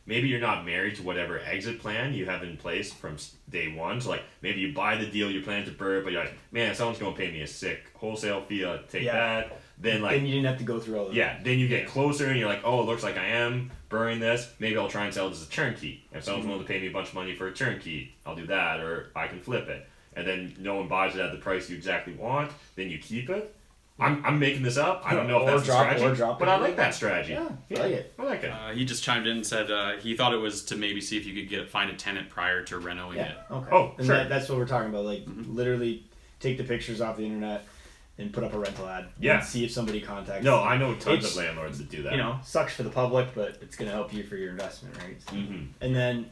Maybe you're not married to whatever exit plan you have in place from day one. So like maybe you buy the deal, you plan to BRRRR, but you're like, man, someone's gonna pay me a sick wholesale fee. I'll take that. Then like then you didn't have to go through all of that. Yeah, then you get closer and you're like, oh, it looks like I am BRRRRing this. Maybe I'll try and sell it as a turnkey. If someone's willing to pay me a bunch of money for a turnkey, I'll do that, or I can flip it. And then no one buys it at the price you exactly want. Then you keep it. I'm making this up. I don't know if that's a strategy, but I like that strategy. Yeah, I like it. I like it. He just chimed in and said he thought it was to maybe see if you could find a tenant prior to renoing it. Okay. Oh, and sure. that's what we're talking about. Like, literally take the pictures off the internet and put up a rental ad. Yeah. And see if somebody contacts. No, I know tons of landlords that do that. Sucks for the public, but it's going to help you for your investment, right? So, and then,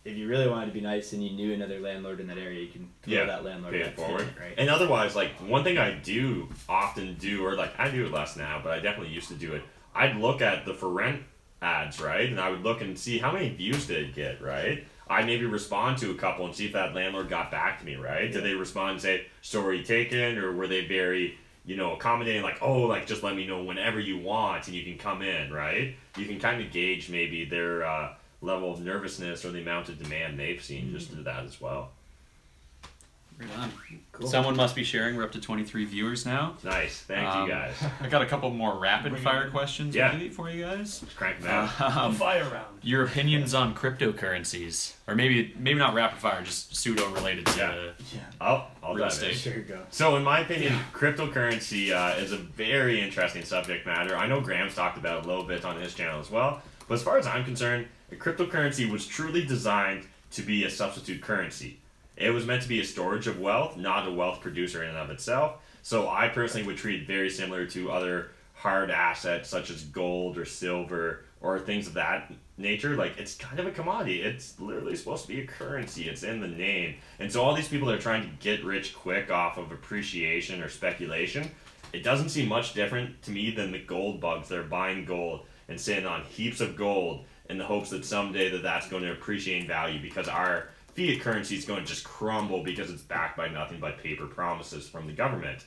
if you really wanted to be nice and you knew another landlord in that area, you can throw that landlord pay it forward. right? And otherwise, like one thing I do often do, or like I do it less now, but I definitely used to do it. I'd look at the for rent ads, right? And I would look and see how many views did it get, right? I'd maybe respond to a couple and see if that landlord got back to me, right? Did they respond and say, story taken, or were they very, accommodating, like, oh, like just let me know whenever you want and you can come in, right? You can kind of gauge maybe their level of nervousness or the amount of demand they've seen just through that as well. Right on. Cool. Someone must be sharing. We're up to 23 viewers now. Nice. Thank you guys. I got a couple more rapid fire questions Yeah. maybe for you guys. Just crank them out. Fire round. Your opinions on cryptocurrencies, or maybe not rapid fire, just pseudo related to Yeah. I'll real dive in. estate. Sure, go. So, in my opinion, cryptocurrency is a very interesting subject matter. I know Graham's talked about it a little bit on his channel as well. But as far as I'm concerned, the cryptocurrency was truly designed to be a substitute currency. It was meant to be a storage of wealth, not a wealth producer in and of itself. So I personally would treat it very similar to other hard assets such as gold or silver or things of that nature. Like, it's kind of a commodity. It's literally supposed to be a currency. It's in the name. And so all these people that are trying to get rich quick off of appreciation or speculation, it doesn't seem much different to me than the gold bugs that are buying gold and sitting on heaps of gold in the hopes that someday that's going to appreciate in value, because our fiat currency is going to just crumble because it's backed by nothing but paper promises from the government.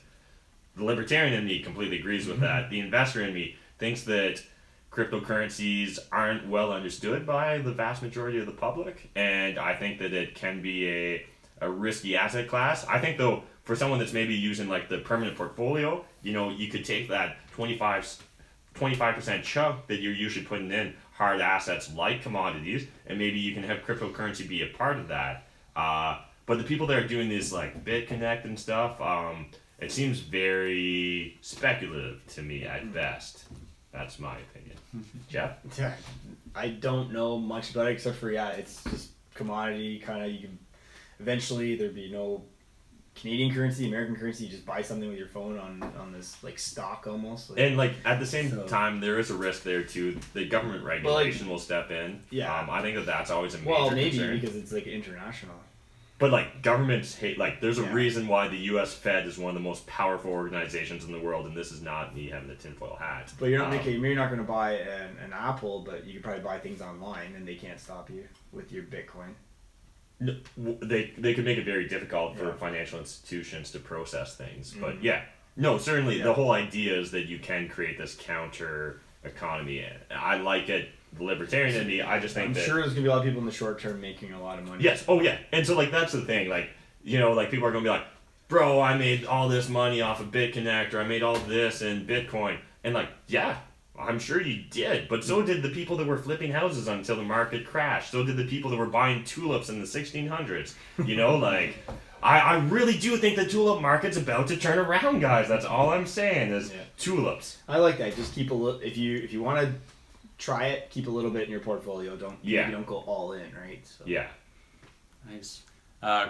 The libertarian in me completely agrees with that. The investor in me thinks that cryptocurrencies aren't well understood by the vast majority of the public, and I think that it can be a risky asset class. I think, though, for someone that's maybe using like the permanent portfolio, you could take that 25% chunk that you're usually putting in hard assets like commodities, and maybe you can have cryptocurrency be a part of that. But the people that are doing this like BitConnect and stuff, it seems very speculative to me at best. That's my opinion. Jeff? Yeah, I don't know much about it except for it's just commodity kind of. You can eventually there'd be no Canadian currency, American currency. You just buy something with your phone on this like stock almost. And like at the same time, there is a risk there too. The government regulation will step in. Yeah. I think that's always a major Well, maybe concern. because it's like international. But like governments hate, like there's a Yeah. reason why the U.S. Fed is one of the most powerful organizations in the world, and this is not me having a tinfoil hat. But you're not making. You're not going to buy an Apple, but you could probably buy things online, and they can't stop you with your Bitcoin. No, they could make it very difficult for Yeah. financial institutions to process things. But certainly Yeah. the whole idea is that you can create this counter economy. I like it. The libertarian in me, I just think I'm that sure there's gonna be a lot of people in the short term making a lot of money. yes, oh yeah, and so like that's the thing. Like like people are gonna be like, bro, I made all this money off of BitConnect, or I made all this in Bitcoin, and like yeah. I'm sure you did, but so did the people that were flipping houses until the market crashed. So did the people that were buying tulips in the 1600s. Like, I really do think the tulip market's about to turn around, guys. That's all I'm saying is tulips. I like that. Just keep a little. If you want to try it, keep a little bit in your portfolio. You don't go all in, right? So. Yeah. Nice.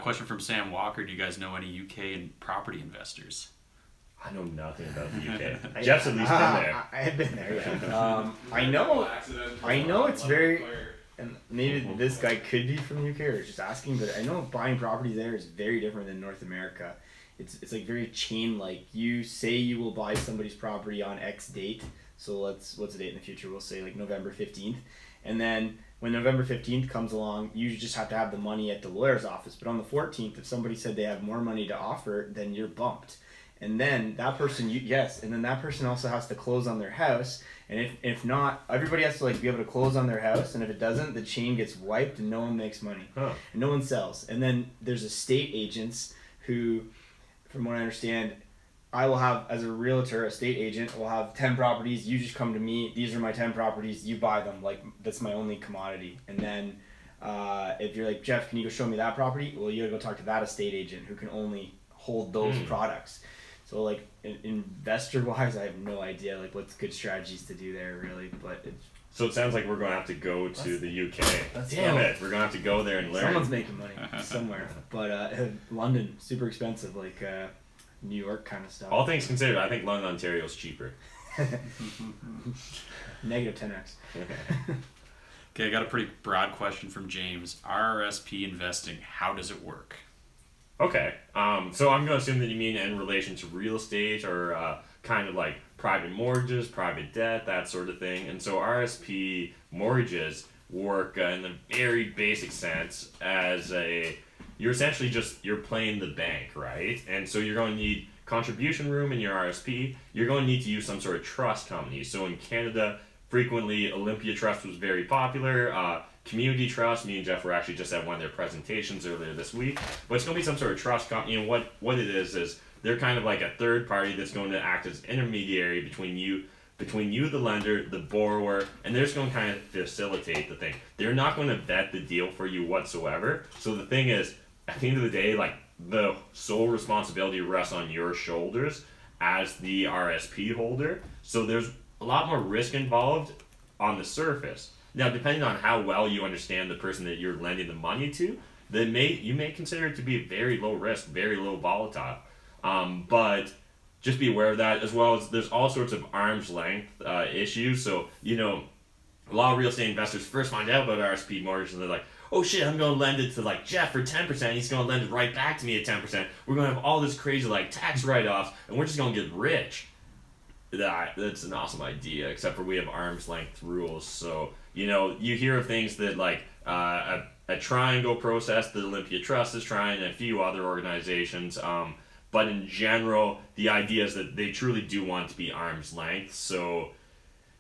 Question from Sam Walker. Do you guys know any UK and property investors? I know nothing about the UK. Jeff's at least been there. I have been there. Yeah. I know it's very. And maybe this guy could be from the UK or just asking, but I know buying property there is very different than North America. It's like very chain like. You say you will buy somebody's property on X date. So what's the date in the future? We'll say like November 15th. And then when November 15th comes along, you just have to have the money at the lawyer's office. But on the 14th, if somebody said they have more money to offer, then you're bumped. And then that person, and then that person also has to close on their house. And if not, everybody has to like be able to close on their house. And if it doesn't, the chain gets wiped and no one makes money. Huh. And no one sells. And then there's estate agents who, from what I understand, I will have, as a realtor, estate agent, will have 10 properties. You just come to me. These are my 10 properties. You buy them. Like, that's my only commodity. And then if you're like, Jeff, can you go show me that property? Well, you gotta go talk to that estate agent who can only hold those products. So like investor wise, I have no idea like what's good strategies to do there really, but So it sounds like we're going to have to go to the UK. Damn go. it, we're going to have to go there and learn. Someone's making money somewhere. But London, super expensive, like New York kind of stuff. All things considered, I think London, Ontario is cheaper. Negative 10x. Okay, I got a pretty broad question from James. RRSP investing, how does it work? Okay, so I'm going to assume that you mean in relation to real estate or kind of like private mortgages, private debt, that sort of thing. And so RSP mortgages work in a very basic sense as you're essentially you're playing the bank, right? And so you're going to need contribution room in your RSP. You're going to need to use some sort of trust company. So in Canada, frequently Olympia Trust was very popular. community trust. Me and Jeff were actually just at one of their presentations earlier this week. But it's going to be some sort of trust company, and what it is they're kind of like a third party that's going to act as intermediary between you, the lender, the borrower, and they're just going to kind of facilitate the thing. They're not going to vet the deal for you whatsoever. So the thing is, at the end of the day, like, the sole responsibility rests on your shoulders as the RSP holder. So there's a lot more risk involved on the surface. Now, depending on how well you understand the person that you're lending the money to, you may consider it to be very low risk, very low volatile. But just be aware of that, as well as there's all sorts of arm's length issues. So, you know, a lot of real estate investors first find out about RSP mortgages and they're like, oh shit, I'm going to lend it to like Jeff for 10%. He's going to lend it right back to me at 10%. We're going to have all this crazy like tax write-offs and we're just going to get rich. That's an awesome idea, except for we have arm's length rules. So, you know, you hear of things that like a triangle process that Olympia Trust is trying and a few other organizations. But in general, the idea is that they truly do want it to be arm's length. So,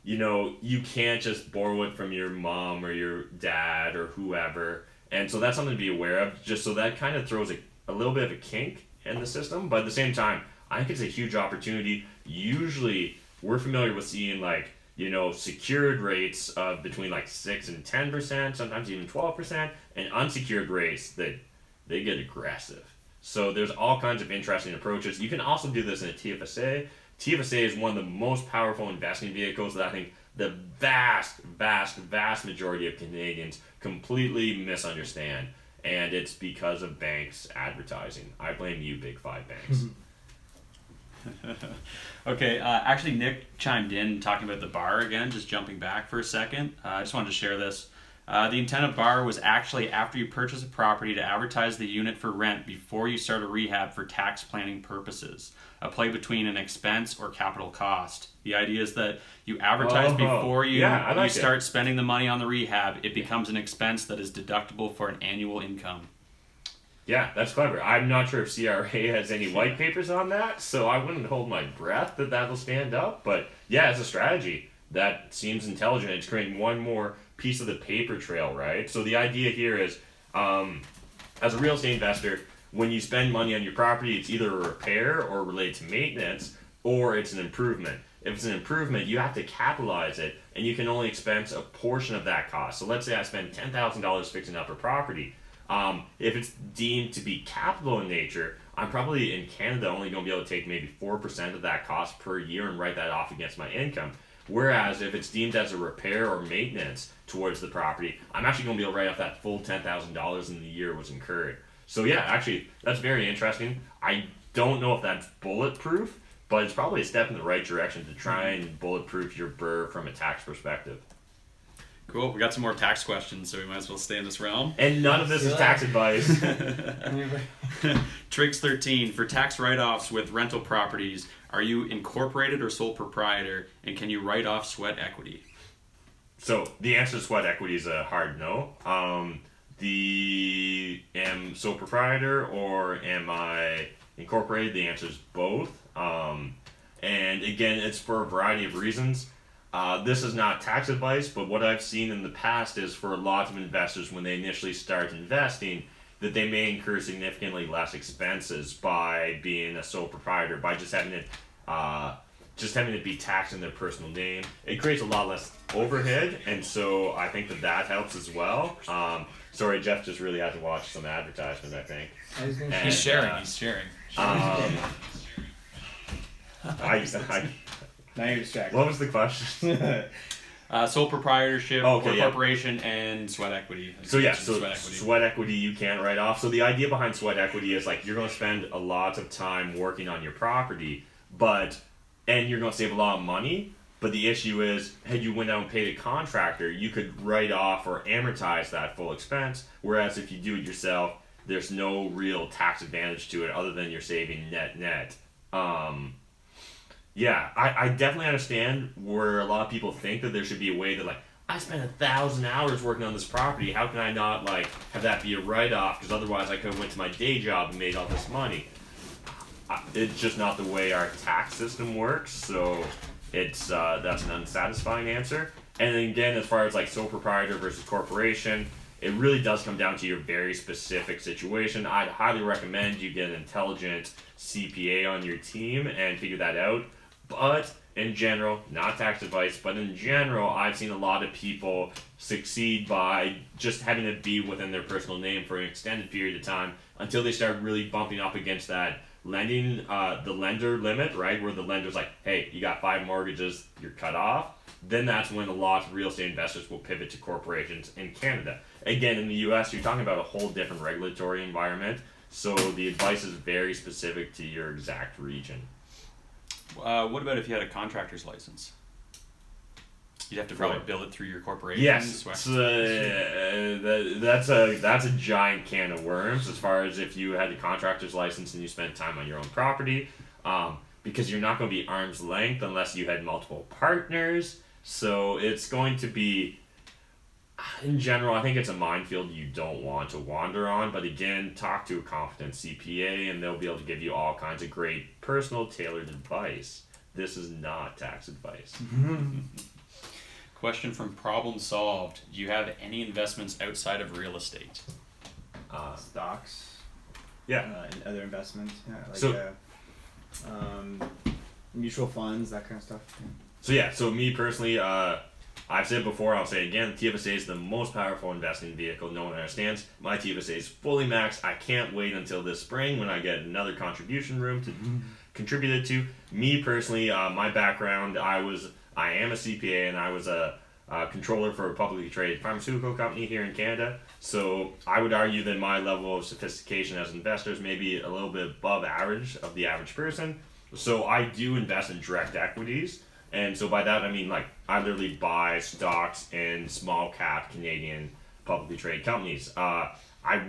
you know, you can't just borrow it from your mom or your dad or whoever. And so that's something to be aware of, just so that kind of throws a little bit of a kink in the system. But at the same time, I think it's a huge opportunity. Usually, we're familiar with seeing, like, you know, secured rates of between like 6 and 10%, sometimes even 12%, and unsecured rates that they get aggressive. So there's all kinds of interesting approaches. You can also do this in a TFSA. TFSA is one of the most powerful investing vehicles that I think the vast majority of Canadians completely misunderstand. And it's because of banks advertising. I blame you, Big Five banks. Okay, actually Nick chimed in talking about the BRRRR again, just jumping back for a second. I just wanted to share this. The intent of BRRRR was actually after you purchase a property to advertise the unit for rent before you start a rehab for tax planning purposes. A play between an expense or capital cost. The idea is that you advertise before you start spending the money on the rehab. It becomes an expense that is deductible for an annual income. Yeah, that's clever. I'm not sure if CRA has any white papers on that, so I wouldn't hold my breath that that'll stand up. But yeah, as a strategy, that seems intelligent. It's creating one more piece of the paper trail, right? So the idea here is, as a real estate investor, when you spend money on your property, it's either a repair or related to maintenance, or it's an improvement. If it's an improvement, you have to capitalize it, and you can only expense a portion of that cost. So let's say I spend $10,000 fixing up a property. If it's deemed to be capital in nature, I'm probably in Canada only going to be able to take maybe 4% of that cost per year and write that off against my income. Whereas if it's deemed as a repair or maintenance towards the property, I'm actually going to be able to write off that full $10,000 in the year was incurred. So yeah, actually, that's very interesting. I don't know if that's bulletproof, but it's probably a step in the right direction to try and bulletproof your BRRRR from a tax perspective. Cool. We got some more tax questions, so we might as well stay in this realm. And none of this is tax advice. Triggs 13, for tax write-offs with rental properties, are you incorporated or sole proprietor, and can you write off sweat equity? So the answer to sweat equity is a hard no. Am sole proprietor or am I incorporated? The answer is both. And again, it's for a variety of reasons. This is not tax advice, but what I've seen in the past is for lots of investors when they initially start investing, that they may incur significantly less expenses by being a sole proprietor, by just having it be taxed in their personal name. It creates a lot less overhead, and so I think that helps as well. Sorry, Jeff just really had to watch some advertisement, I think. He's sharing. Now you're distracted. What was the question? Sole proprietorship, corporation, yeah. And sweat equity. Sweat equity you can't write off. So the idea behind sweat equity is like you're going to spend a lot of time working on your property, and you're going to save a lot of money. But the issue is, had you went out and paid a contractor, you could write off or amortize that full expense. Whereas if you do it yourself, there's no real tax advantage to it other than you're saving net. Yeah, I definitely understand where a lot of people think that there should be a way that, like, I spent 1,000 hours working on this property. How can I not, like, have that be a write-off? Because otherwise I could have went to my day job and made all this money. It's just not the way our tax system works. So that's an unsatisfying answer. And then again, as far as like sole proprietor versus corporation, it really does come down to your very specific situation. I'd highly recommend you get an intelligent CPA on your team and figure that out. But in general, not tax advice, but in general, I've seen a lot of people succeed by just having it be within their personal name for an extended period of time until they start really bumping up against that lending, the lender limit, right? Where the lender's like, hey, you got 5 mortgages, you're cut off. Then that's when a lot of real estate investors will pivot to corporations in Canada. Again, in the US, you're talking about a whole different regulatory environment, so the advice is very specific to your exact region. What about if you had a contractor's license? You'd have to probably bill it through your corporation. Yes, that's a giant can of worms as far as if you had a contractor's license and you spent time on your own property, because you're not going to be arm's length unless you had multiple partners. So it's going to be, in general, I think it's a minefield you don't want to wander on. But again, talk to a competent CPA and they'll be able to give you all kinds of great personal tailored advice. This is not tax advice. Question from Problem Solved. Do you have any investments outside of real estate? Stocks. Yeah. And other investments. Yeah, like So- mutual funds, that kind of stuff. So me personally, I've said before, I'll say again, TFSA is the most powerful investing vehicle no one understands. My TFSA is fully maxed. I can't wait until this spring when I get another contribution room to contribute it to. Me personally, my background, I am a CPA and I was a controller for a publicly traded pharmaceutical company here in Canada. So I would argue that my level of sophistication as investors may be a little bit above average of the average person. So I do invest in direct equities. And so by that I mean like I literally buy stocks in small cap Canadian publicly traded companies. I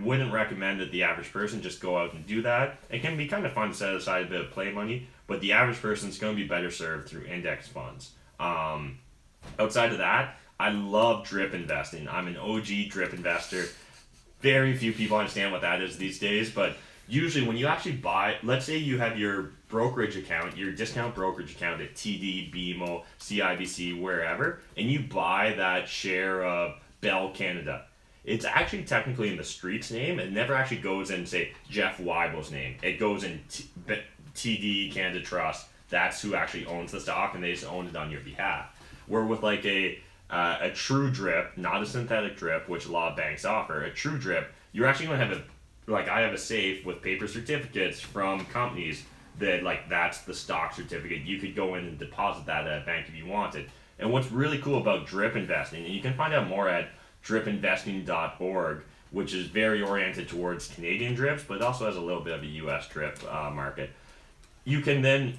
wouldn't recommend that the average person just go out and do that. It can be kind of fun to set aside a bit of play money, but the average person is going to be better served through index funds. Outside of that, I love drip investing. I'm an OG drip investor. Very few people understand what that is these days, but usually when you actually buy, let's say you have your brokerage account, your discount brokerage account at TD, BMO, CIBC, wherever, and you buy that share of Bell Canada. It's actually technically in the street's name. It never actually goes in, say, Jeff Wybo's name. It goes in TD Canada Trust. That's who actually owns the stock, and they just own it on your behalf. Where with like a true drip, not a synthetic drip, which a lot of banks offer, a true drip, you're actually going to have I have a safe with paper certificates from companies that that's the stock certificate. You could go in and deposit that at a bank if you wanted. And what's really cool about drip investing, and you can find out more at dripinvesting.org, which is very oriented towards Canadian drips, but it also has a little bit of a US drip market. You can then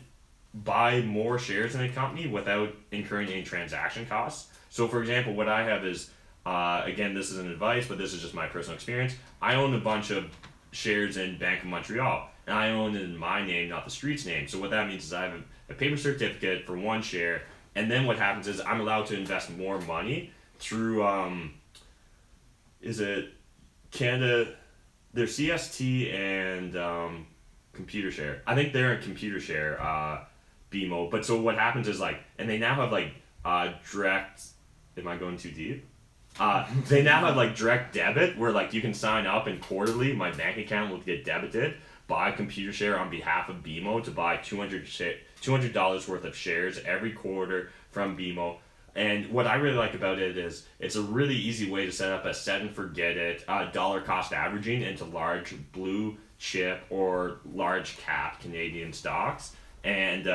buy more shares in a company without incurring any transaction costs. So for example, what I have is, again, this isn't advice, but this is just my personal experience. I own a bunch of shares in Bank of Montreal, and I own it in my name, not the street's name. So what that means is I have a paper certificate for one share, and then what happens is I'm allowed to invest more money through, is it Canada, they're CST and Computer Share. I think they're in Computer Share, BMO. But so what happens is and they now have direct, am I going too deep? They now have direct debit where you can sign up and quarterly my bank account will get debited by Computer Share on behalf of BMO to buy $200 worth of shares every quarter from BMO. And what I really like about it is it's a really easy way to set up a set and forget it dollar cost averaging into large blue chip or large cap Canadian stocks. And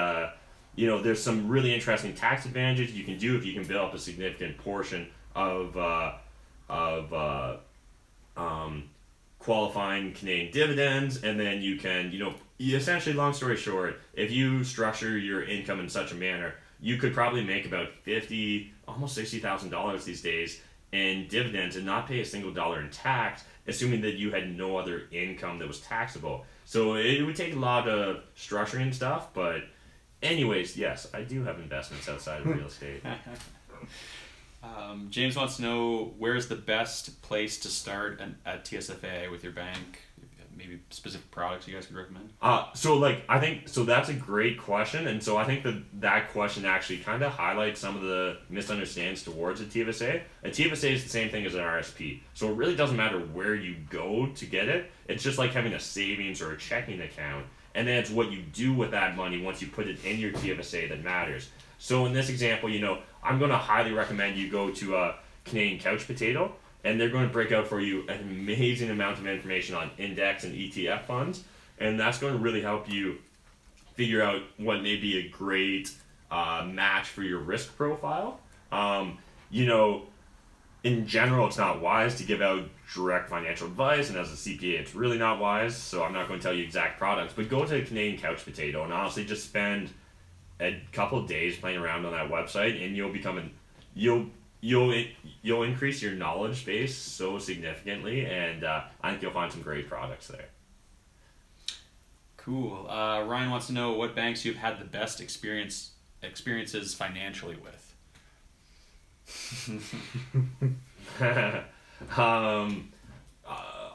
there's some really interesting tax advantages you can do if you can build up a significant portion of qualifying Canadian dividends, and then you can, essentially, long story short, if you structure your income in such a manner, you could probably make about almost $60,000 these days in dividends and not pay a single dollar in tax, assuming that you had no other income that was taxable. So it would take a lot of structuring stuff, but anyways, yes, I do have investments outside of real estate. James wants to know, where's the best place to start at TSFA with your bank? maybe specific products you guys could recommend? I think that's a great question, and so I think that question actually kind of highlights some of the misunderstandings towards a TFSA. A TFSA is the same thing as an RSP, so it really doesn't matter where you go to get it. It's just like having a savings or a checking account, and then it's what you do with that money once you put it in your TFSA that matters. So in this example, I'm going to highly recommend you go to a Canadian Couch Potato, and they're going to break out for you an amazing amount of information on index and ETF funds, and that's going to really help you figure out what may be a great match for your risk profile. In general, it's not wise to give out direct financial advice, and as a CPA, it's really not wise, so I'm not going to tell you exact products, but go to a Canadian Couch Potato and honestly just spend a couple of days playing around on that website, and you'll increase your knowledge base so significantly, and I think you'll find some great products there. Cool. Ryan wants to know what banks you've had the best experiences financially with.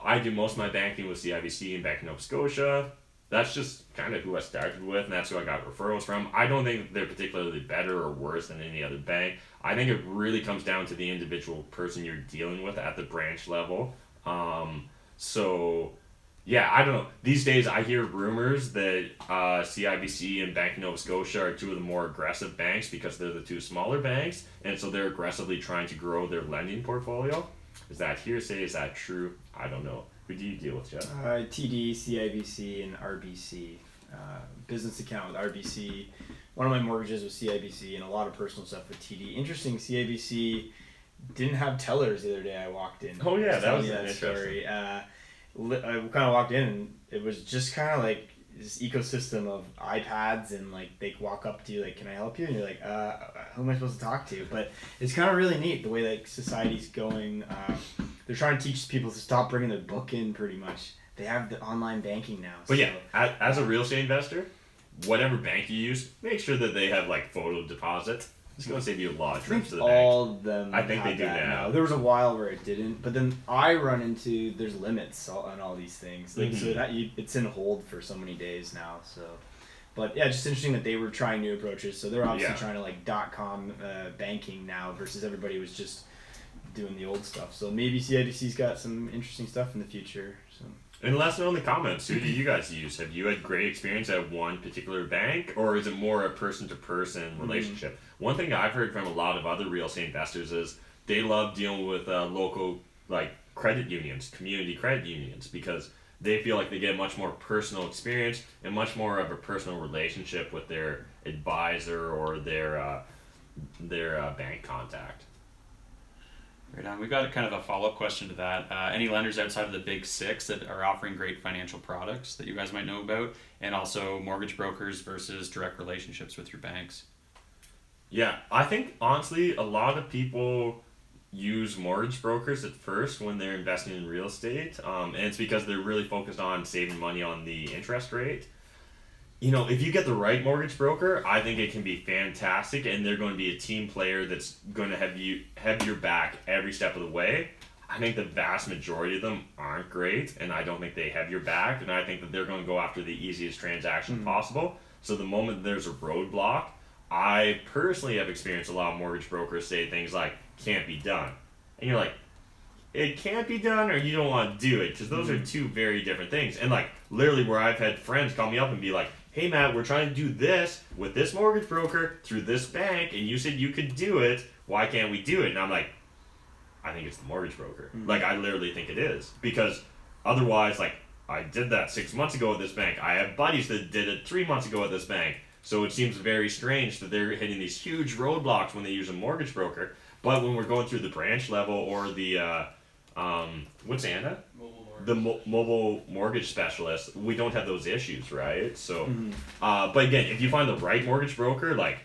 I do most of my banking with CIBC and Bank of Nova Scotia. That's just kind of who I started with, and that's who I got referrals from. I don't think they're particularly better or worse than any other bank. I think it really comes down to the individual person you're dealing with at the branch level. I don't know. These days, I hear rumors that CIBC and Bank of Nova Scotia are two of the more aggressive banks because they're the two smaller banks, and so they're aggressively trying to grow their lending portfolio. Is that hearsay? Is that true? I don't know. Who do you deal with, Jeff? TD, CIBC, and RBC. Business account with RBC. One of my mortgages was CIBC, and a lot of personal stuff with TD. Interesting, CIBC didn't have tellers the other day I walked in. Oh yeah, that was that interesting. Story. I kind of walked in, and it was just kind of like this ecosystem of iPads, and like they walk up to you like, "Can I help you?" And you're like, "Who am I supposed to talk to?" But it's kind of really neat the way like society's going. They're trying to teach people to stop bringing their book in. Pretty much, they have the online banking now. But yeah, as a real estate investor, whatever bank you use, make sure that they have like photo deposit. It's going to save you a lot of trips to the bank. All of them. I think have they do that now. There was a while where it didn't, but then I run into there's limits on all these things. Like so that it's in hold for so many days now. So, but yeah, just interesting that they were trying new approaches. So they're obviously trying to like .com banking now versus everybody was just doing the old stuff. So maybe CIBC's got some interesting stuff in the future. So. And let us know in the comments, who do you guys use? Have you had great experience at one particular bank, or is it more a person-to-person relationship? One thing I've heard from a lot of other real estate investors is they love dealing with local like credit unions, community credit unions, because they feel like they get much more personal experience and much more of a personal relationship with their advisor or their bank contact. Right on. We've got kind of a follow-up question to that. Any lenders outside of the big six that are offering great financial products that you guys might know about, and also mortgage brokers versus direct relationships with your banks? Yeah, I think honestly a lot of people use mortgage brokers at first when they're investing in real estate, and it's because they're really focused on saving money on the interest rate. If you get the right mortgage broker, I think it can be fantastic, and they're going to be a team player that's going to have your back every step of the way. I think the vast majority of them aren't great, and I don't think they have your back, and I think that they're going to go after the easiest transaction possible. So the moment there's a roadblock, I personally have experienced a lot of mortgage brokers say things like, "Can't be done." And you're like, it can't be done, or you don't want to do it, because those are two very different things. And like literally where I've had friends call me up and be like, "Hey Matt, we're trying to do this with this mortgage broker through this bank, and you said you could do it. Why can't we do it?" And I'm like, I think it's the mortgage broker. Like, I literally think it is. Because otherwise, like, I did that 6 months ago at this bank. I have buddies that did it 3 months ago at this bank. So it seems very strange that they're hitting these huge roadblocks when they use a mortgage broker. But when we're going through the branch level or the, what's Anna? The mobile mortgage specialist, we don't have those issues, right? So, but again, if you find the right mortgage broker, like,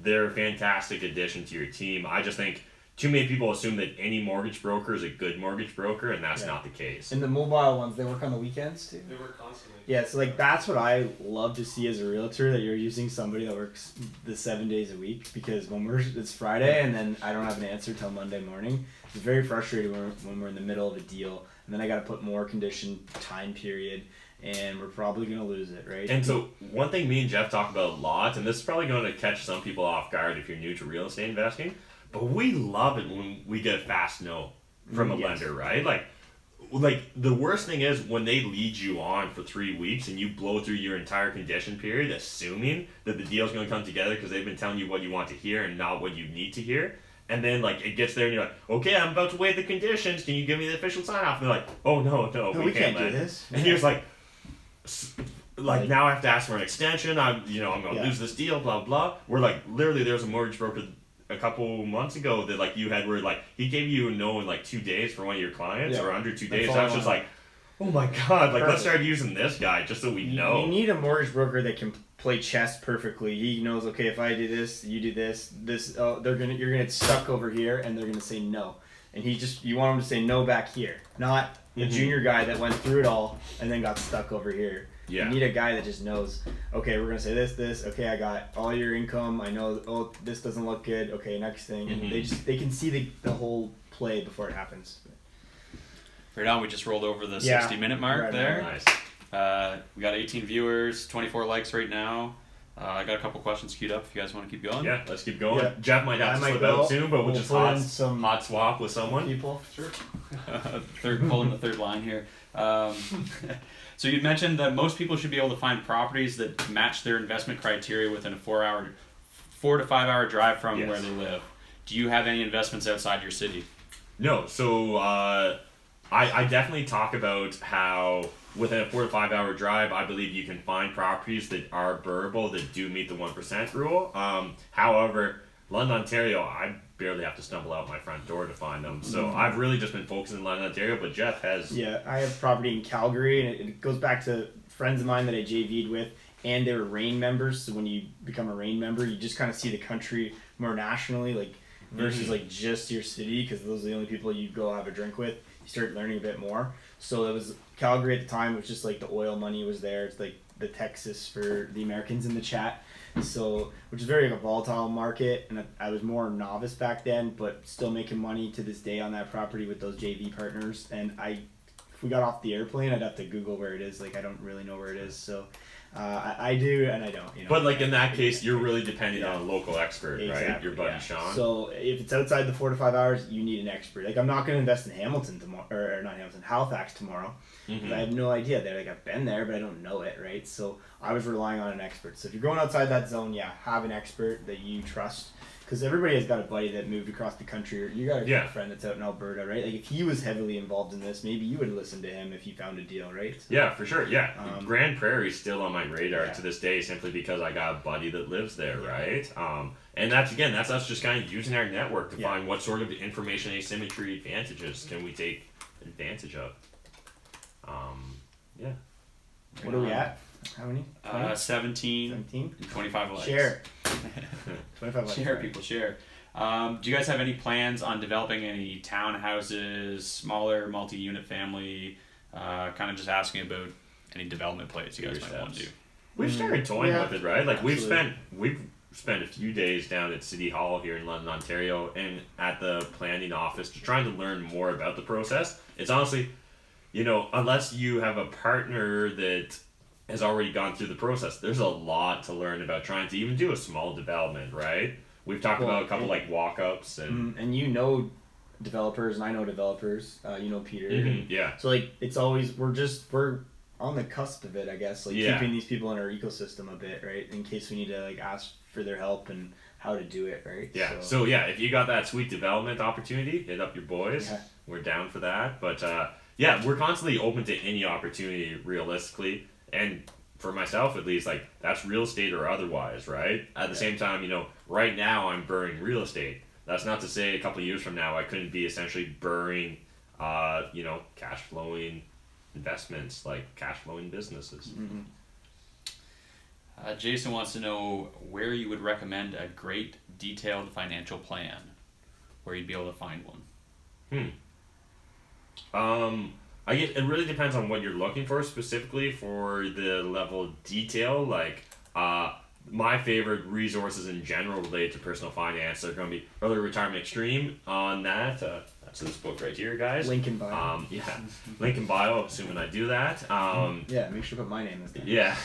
they're a fantastic addition to your team. I just think too many people assume that any mortgage broker is a good mortgage broker, and that's not the case. And the mobile ones, they work on the weekends too. They work constantly. Yeah, so like that's what I love to see as a realtor, that you're using somebody that works the 7 days a week, because when it's Friday and then I don't have an answer till Monday morning, it's very frustrating when we're in the middle of a deal and then I got to put more condition time period and we're probably going to lose it, right? And so one thing me and Jeff talk about a lot, and this is probably going to catch some people off guard if you're new to real estate investing, but we love it when we get a fast no from a lender, right? Like the worst thing is when they lead you on for 3 weeks and you blow through your entire condition period, assuming that the deal's going to come together because they've been telling you what you want to hear and not what you need to hear. And then like it gets there and you're like, okay, I'm about to waive the conditions. Can you give me the official sign off? And they're like, oh no, we can't do this. And you're just like now I have to ask for an extension. I'm going to lose this deal. Blah blah. We're like literally there's a mortgage broker a couple months ago that like you had where like he gave you a no in like 2 days for one of your clients or under 2 days. I was just like, oh my god, like let's start using this guy just so we know. You need a mortgage broker that can play chess perfectly. He knows, okay, if I do this, you do this, you're gonna get stuck over here and they're gonna say no. And you want him to say no back here, not the junior guy that went through it all and then got stuck over here. Yeah. You need a guy that just knows, okay, we're going to say this, okay, I got all your income, I know, this doesn't look good, okay, next thing. And they can see the whole play before it happens. Right on, we just rolled over the 60-minute mark there. Nice. We got 18 viewers, 24 likes right now. I got a couple questions queued up if you guys want to keep going. Yeah, let's keep going. Yeah. Jeff might have to slip out soon, but we'll just hot swap with someone. People, sure. Pulling the third line here. So you mentioned that most people should be able to find properties that match their investment criteria within a 4 to 5 hour drive from where they live. Do you have any investments outside your city? No. So I definitely talk about how within a 4 to 5 hour drive, I believe you can find properties that are BRRRR that do meet the 1% rule. However, London, Ontario, I barely have to stumble out my front door to find them. So I've really just been focusing in London, Ontario, but Jeff has... Yeah, I have property in Calgary, and it goes back to friends of mine that I JV'd with, and they were RAIN members. So when you become a RAIN member, you just kind of see the country more nationally, like versus like just your city, because those are the only people you go have a drink with. You start learning a bit more. So it was Calgary at the time. It was just like the oil money was there. It's like the Texas for the Americans in the chat. So, which is very like a volatile market, and I was more novice back then, but still making money to this day on that property with those JV partners. And if we got off the airplane, I'd have to Google where it is. Like I don't really know where it is, so I do and I don't. But like in that case, you're really depending on a local expert, right? Your buddy Sean. So if it's outside the 4 to 5 hours, you need an expert. Like I'm not going to invest in Hamilton tomorrow, or not Hamilton, Halifax tomorrow. I have no idea. Like I've been there, but I don't know it, right? So I was relying on an expert. So if you're going outside that zone, have an expert that you trust. Because everybody has got a buddy that moved across the country, or you got a friend that's out in Alberta, right? Like if he was heavily involved in this, maybe you would listen to him if you found a deal, right? So, yeah, for sure. Yeah, Grand Prairie's still on my radar to this day, simply because I got a buddy that lives there, right? And that's us just kind of using our network to find what sort of information asymmetry advantages can we take advantage of. What are we at? How many? 17 and 25 likes. Share. 25 likes. Share, people, share. Do you guys have any plans on developing any townhouses, smaller multi-unit family? Kind of just asking about any development plays you guys might want to do. We've started toying with it, right? Like we've spent a few days down at City Hall here in London, Ontario, and at the planning office, just trying to learn more about the process. It's honestly, unless you have a partner that has already gone through the process, there's a lot to learn about trying to even do a small development, right? We've talked about a couple like walk-ups and developers, and I know developers. Peter. Yeah. So like it's always we're on the cusp of it, I guess. Like keeping these people in our ecosystem a bit, right? In case we need to like ask for their help and how to do it, right? Yeah. So if you got that sweet development opportunity, hit up your boys. Yeah. We're down for that. But we're constantly open to any opportunity realistically. And for myself, at least, like that's real estate or otherwise, right? At the same time, right now I'm burring real estate. That's not to say a couple of years from now I couldn't be essentially burring, cash flowing investments, like cash flowing businesses. Jason wants to know where you would recommend a great detailed financial plan. where you'd be able to find one? I guess it really depends on what you're looking for specifically for the level of detail. Like, my favorite resources in general related to personal finance are going to be Early Retirement Extreme on that. That's this book right here, guys. Link in bio. Yeah, link in bio, assuming I do that. Yeah, make sure to put my name in there. Yeah,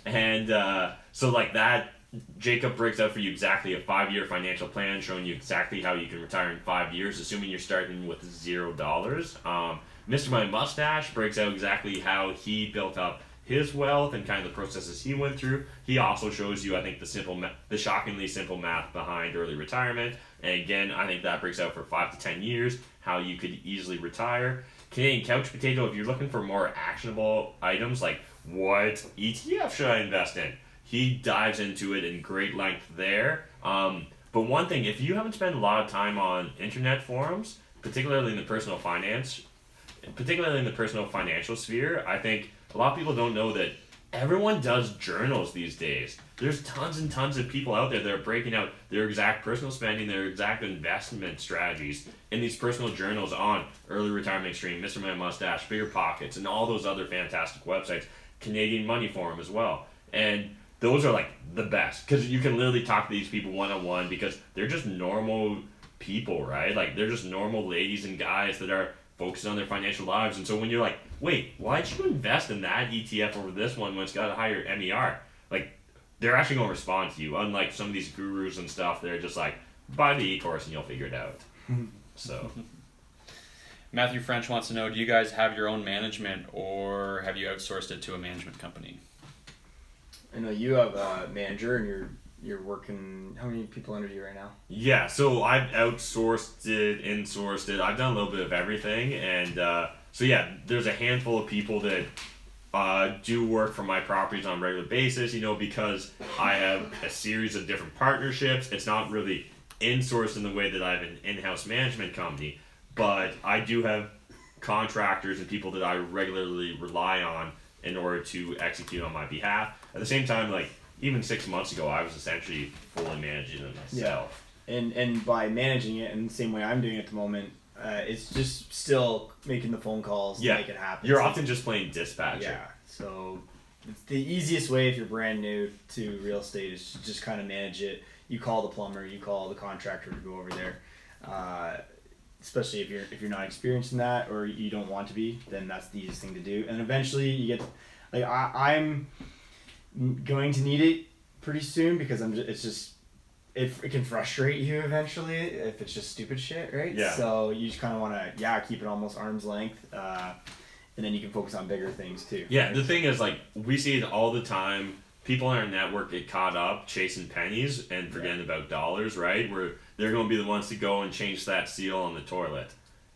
and so like that, Jacob breaks out for you exactly a 5-year financial plan showing you exactly how you can retire in 5 years, assuming you're starting with $0. Mr. My Mustache breaks out exactly how he built up his wealth and kind of the processes he went through. He also shows you, I think, the shockingly simple math behind early retirement. And again, I think that breaks out for 5 to 10 years how you could easily retire. Canadian Couch Potato, if you're looking for more actionable items like what ETF should I invest in, he dives into it in great length there. But one thing, if you haven't spent a lot of time on internet forums, particularly in the personal financial sphere, I think a lot of people don't know that everyone does journals these days. There's tons and tons of people out there that are breaking out their exact personal spending, their exact investment strategies in these personal journals on Early Retirement Extreme, Mr. Man Mustache, Bigger Pockets, and all those other fantastic websites. Canadian Money Forum as well. And those are like the best because you can literally talk to these people one-on-one because they're just normal people, right? Like they're just normal ladies and guys that are focused on their financial lives. And so when you're like, wait, why'd you invest in that ETF over this one when it's got a higher MER? Like, they're actually going to respond to you. Unlike some of these gurus and stuff, they're just like, buy the e-course and you'll figure it out. So, Matthew French wants to know, do you guys have your own management or have you outsourced it to a management company? I know you have a manager and you're working. How many people under you right now? yeah, so I've outsourced it, insourced it. I've done a little bit of everything. And so, yeah, there's a handful of people that do work for my properties on a regular basis, because I have a series of different partnerships. It's not really insourced in the way that I have an in-house management company, but I do have contractors and people that I regularly rely on in order to execute on my behalf. At the same time, like even 6 months ago, I was essentially fully managing it myself. Yeah. And by managing it in the same way I'm doing it at the moment, it's just still making the phone calls to make it happen. You're often just playing dispatcher. Yeah. So it's the easiest way if you're brand new to real estate is to just kind of manage it. You call the plumber, you call the contractor to go over there. Especially if you're not experienced in that or you don't want to be, then that's the easiest thing to do. And eventually you get, like I'm going to need it pretty soon because it can frustrate you eventually if it's just stupid shit, right? Yeah. So you just kind of want to keep it almost arm's length, and then you can focus on bigger things too. Yeah, right? the thing is, like, we see it all the time. People in our network get caught up chasing pennies and forgetting about dollars, right? Where they're going to be the ones to go and change that seal on the toilet.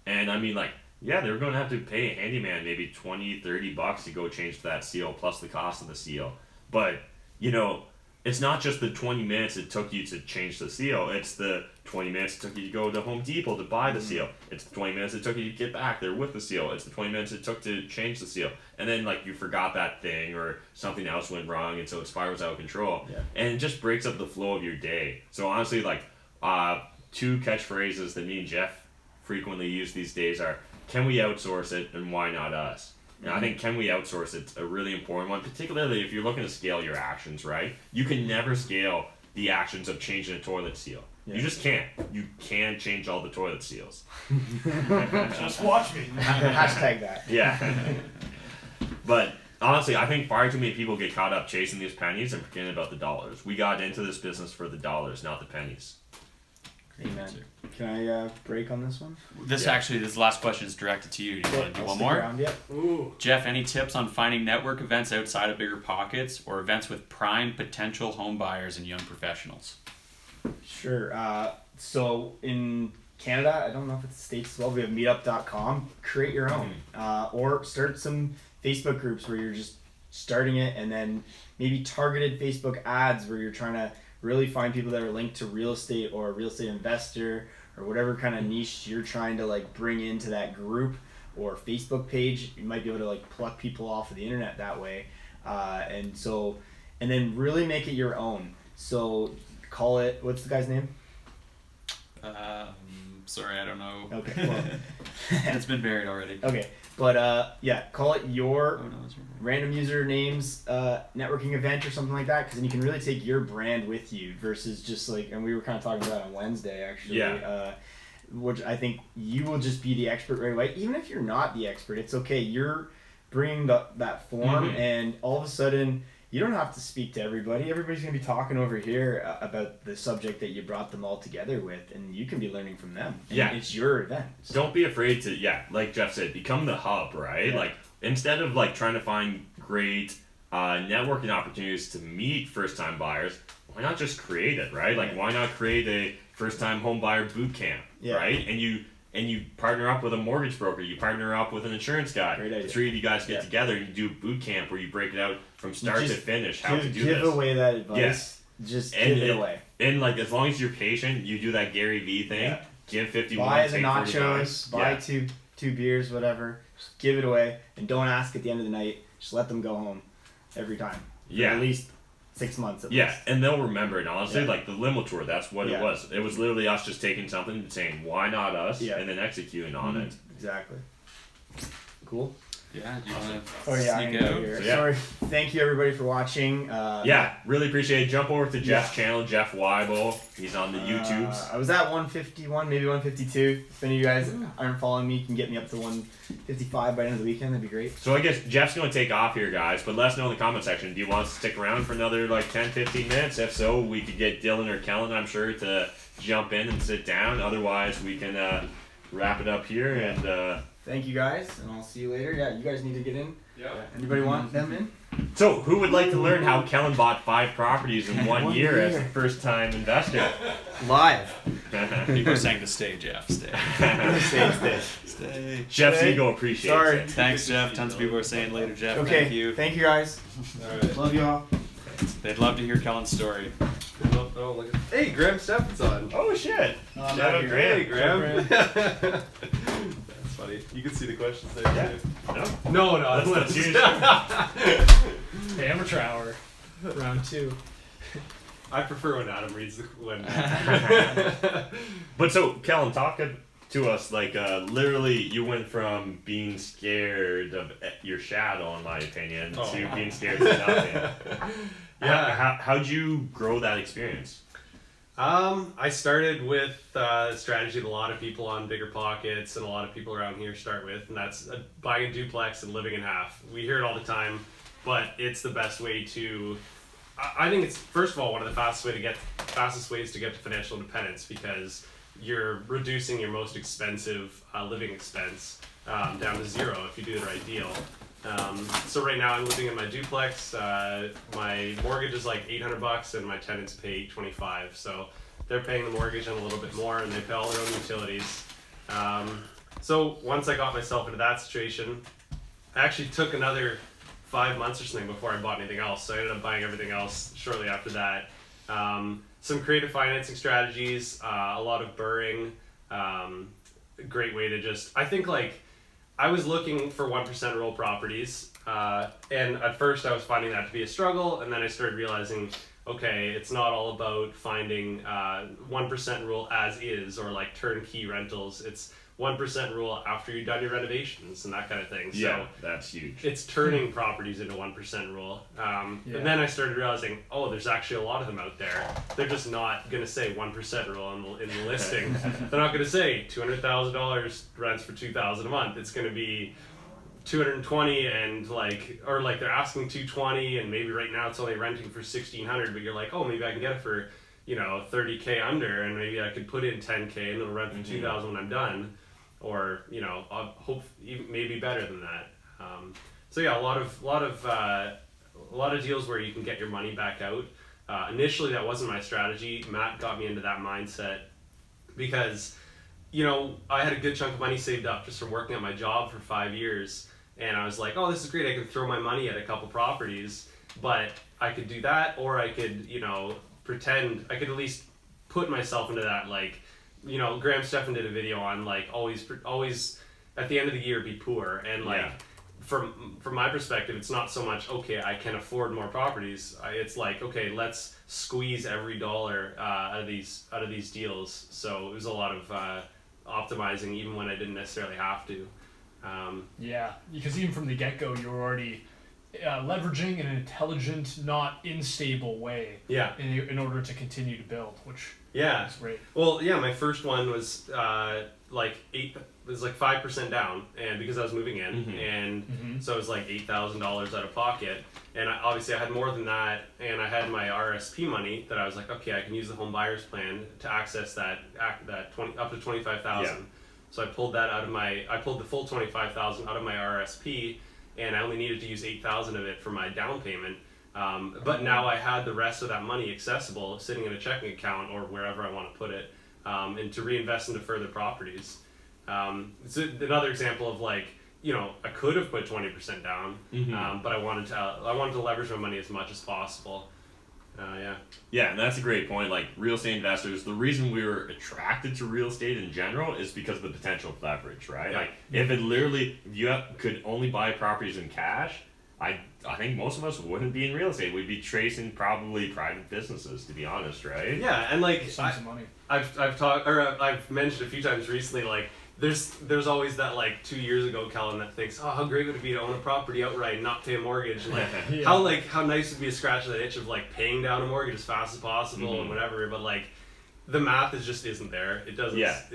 And I mean, like, yeah, they're going to have to pay a handyman maybe $20-$30 to go change that seal plus the cost of the seal. But, it's not just the 20 minutes it took you to change the seal. It's the 20 minutes it took you to go to Home Depot to buy the seal. It's the 20 minutes it took you to get back there with the seal. It's the 20 minutes it took to change the seal. And then, like, you forgot that thing or something else went wrong, and so it spirals out of control. Yeah. And it just breaks up the flow of your day. So, honestly, like, 2 catchphrases that me and Jeff frequently use these days are, can we outsource it, and why not us? And I think can we outsource it's a really important one, particularly if you're looking to scale your actions, right? You can never scale the actions of changing a toilet seal. Yeah. You just can't. You can't change all the toilet seals. Just watch me. Hashtag that. Yeah. But honestly, I think far too many people get caught up chasing these pennies and forgetting about the dollars. We got into this business for the dollars, not the pennies. Amen. Can I break on this one? This last question is directed to you. Do you want to do one more? Ooh. Jeff, any tips on finding network events outside of Bigger Pockets or events with prime potential home buyers and young professionals? Sure. So in Canada, I don't know if it's the States as well, we have meetup.com. Create your own. Or start some Facebook groups where you're just starting it, and then maybe targeted Facebook ads where you're trying to really find people that are linked to real estate or a real estate investor or whatever kind of niche you're trying to like bring into that group or Facebook page. You might be able to like pluck people off of the internet that way. And then really make it your own. So call it, what's the guy's name? sorry, I don't know. Okay. Well, It's been buried already. okay. But yeah, call it your Oh, no, it's right. random usernames networking event or something like that, because then you can really take your brand with you versus just like, and we were kind of talking about it on Wednesday actually. Yeah. Which I think you will just be the expert right away. Even if you're not the expert, it's okay. You're bringing that form, and all of a sudden you don't have to speak to everybody. Everybody's going to be talking over here about the subject that you brought them all together with, and you can be learning from them. And Yeah. it's your event. So, Don't be afraid to, like Jeff said, become the hub, right? Yeah. Like, instead of like trying to find great networking opportunities to meet first-time buyers, why not just create it, right? Like, why not create a first-time home buyer boot camp, Yeah. right? And you partner up with a mortgage broker, you partner up with an insurance guy. Great idea. The three of you guys get Yeah. together and you do a boot camp where you break it out from start to just finish, how to do give this. away that advice. Yes. Just And give it it- away. And like, as long as you're patient, you do that Gary Vee thing. Yeah. Give 51, Buy the take 49. nachos, buy Yeah. two beers, whatever. Just give it away, and don't ask at the end of the night. Just let them go home every time. For Yeah. at least 6 months. At Yeah, least. and they'll remember it. Honestly, Yeah. like the limo tour, that's what Yeah. it was. It was literally us just taking something and saying, "Why not us?" Yeah. and then executing on it. Exactly. Cool. Yeah, do you want to Oh yeah, sneak I know out? here. So, yeah. Sorry. Thank you everybody for watching. Yeah, really appreciate it. Jump over to Jeff's channel, Jeff Wybo. He's on the YouTubes. I was at 151, maybe 152. If any of you guys aren't following me, you can get me up to 155 by the end of the weekend. That'd be great. So I guess Jeff's going to take off here, guys, but let us know in the comment section. Do you want us to stick around for another like 10, 15 minutes? If so, we could get Dylan or Kellen, I'm sure, to jump in and sit down. Otherwise, we can wrap it up here. And Thank you guys, and I'll see you later. Yeah, you guys need to get in. Yeah. Anybody want them in? so, who would like to learn how Kellen bought 5 properties in one One year as a year. first-time investor? Live. People are saying to stay, Jeff. Stay. Stay. Stay. Jeff's Stay. ego appreciates Sorry. it. Thanks, Jeff. Tons of people are saying later, Jeff. Okay. Thank you. Thank you guys. Alright. Love you all. They'd love to hear Kellen's story. Oh, look at, hey, Graham Steffen's on. Oh shit! Oh, I'm Shout out out here. Graham. Hey, Graham. That's funny. You can see the questions there Yeah. too. No? No, that's Let's use Amateur hour, round 2. I prefer when Adam reads the when. But so, Kellen, talk to us. Like, literally, you went from being scared of your shadow, in my opinion, to being scared of nothing. Yeah. How'd you grow that experience? I started with a strategy that a lot of people on Bigger Pockets and a lot of people around here start with, and that's buying a duplex and living in half. We hear it all the time, but it's the best way to. I think it's first of all one of the fastest ways to get to financial independence, because you're reducing your most expensive living expense down to zero if you do the right deal. So right now I'm living in my duplex. My mortgage is like $800 and my tenants pay $825. So they're paying the mortgage and a little bit more, and they pay all their own utilities. So once I got myself into that situation, I actually took another 5 months or something before I bought anything else. So I ended up buying everything else shortly after that. Some creative financing strategies, a lot of BRRRRing, a great way to just, I think like, I was looking for 1% rule properties, and at first I was finding that to be a struggle, and then I started realizing, okay, it's not all about finding 1% rule as is, or like turnkey rentals. It's 1% rule after you've done your renovations and that kind of thing. Yeah, So that's huge. it's turning properties into 1% rule. And then I started realizing, oh, there's actually a lot of them out there. They're just not going to say 1% rule in the listing. They're not going to say $200,000 rents for $2,000 a month. It's going to be 220 and like, or like they're asking 220 and maybe right now it's only renting for 1,600, but you're like, oh, maybe I can get it for, you know, 30K under, and maybe I could put in 10K and it'll rent for 2,000 when I'm done. Or, you know, I'll hope even maybe better than that. So yeah, a lot of deals where you can get your money back out. Initially, that wasn't my strategy. Matt got me into that mindset because, you know, I had a good chunk of money saved up just from working at my job for 5 years, and I was like, oh, this is great. I can throw my money at a couple properties, but I could do that, or I could, you know, pretend I could at least put myself into that, like. You know, Graham Stephan did a video on like always at the end of the year be poor, and like from my perspective, it's not so much okay I can afford more properties. It's like okay, let's squeeze every dollar out of these deals. So it was a lot of optimizing even when I didn't necessarily have to. Yeah, because even from the get-go, you're already leveraging in an intelligent, not unstable way. Yeah. In order to continue to build, which Yeah. is great. Well, yeah, my first one was like 5% down, and because I was moving in, and so it was like $8,000 out of pocket, and obviously I had more than that, and I had my RRSP money that I was like, okay, I can use the home buyer's plan to access that 20 up to 25,000. Yeah. So I pulled the full 25,000 out of my RRSP, and I only needed to use 8,000 of it for my down payment. But now I had the rest of that money accessible, sitting in a checking account or wherever I want to put it, and to reinvest into further properties. It's another example of like, I could have put 20% down, but I wanted to leverage my money as much as possible. Yeah, and that's a great point. Like real estate investors, the reason we were attracted to real estate in general is because of the potential of leverage, right? Yeah. Like if you could only buy properties in cash, I think most of us wouldn't be in real estate. We'd be tracing probably private businesses, to be honest, right? Yeah, and like Sums of money. I've mentioned a few times recently, like there's always that like 2 years ago Kellen that thinks, oh, how great would it be to own a property outright and not pay a mortgage, and like how nice would it be to scratch that itch of like paying down a mortgage as fast as possible and whatever, but like the math just isn't there. It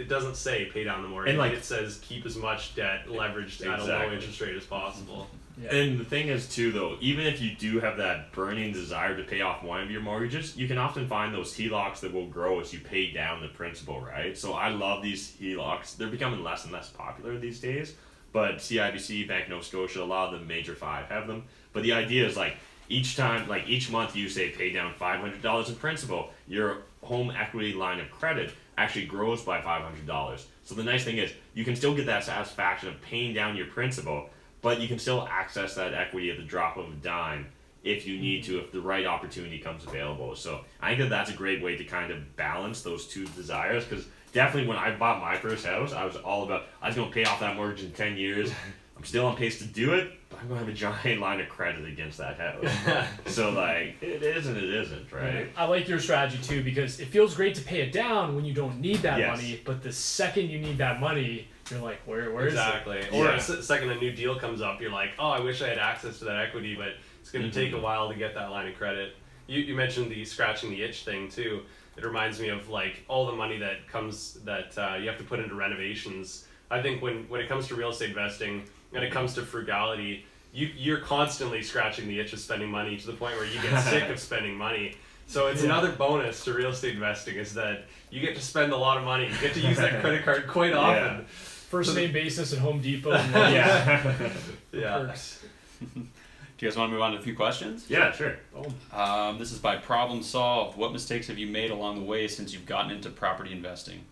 doesn't say pay down the mortgage. And like, it says keep as much debt leveraged at a low interest rate as possible. Yeah. And the thing is too though, even if you do have that burning desire to pay off one of your mortgages, you can often find those HELOCs that will grow as you pay down the principal, right? So I love these HELOCs. They're becoming less and less popular these days, but CIBC, Bank Nova Scotia, a lot of the major five have them. But the idea is like each month you say pay down $500 in principal, your home equity line of credit actually grows by $500. So the nice thing is you can still get that satisfaction of paying down your principal, but you can still access that equity at the drop of a dime if you need to, if the right opportunity comes available. So I think that's a great way to kind of balance those two desires, because definitely when I bought my first house, I was all about, I was going to pay off that mortgage in 10 years. I'm still on pace to do it, but I'm going to have a giant line of credit against that house. So like, it is and it isn't, right? I like your strategy too, because it feels great to pay it down when you don't need that money, but the second you need that money, you're like, where is it? Exactly. Or a second a new deal comes up, you're like, oh, I wish I had access to that equity, but it's going to take a while to get that line of credit. You mentioned the scratching the itch thing too. It reminds me of like all the money that you have to put into renovations. I think when it comes to real estate investing and it comes to frugality, you're constantly scratching the itch of spending money to the point where you get sick of spending money. So it's another bonus to real estate investing is that you get to spend a lot of money. You get to use that credit card quite often. First name basis at Home Depot. And perks. Do you guys want to move on to a few questions? Yeah, sure. This is by Problem Solved. What mistakes have you made along the way since you've gotten into property investing?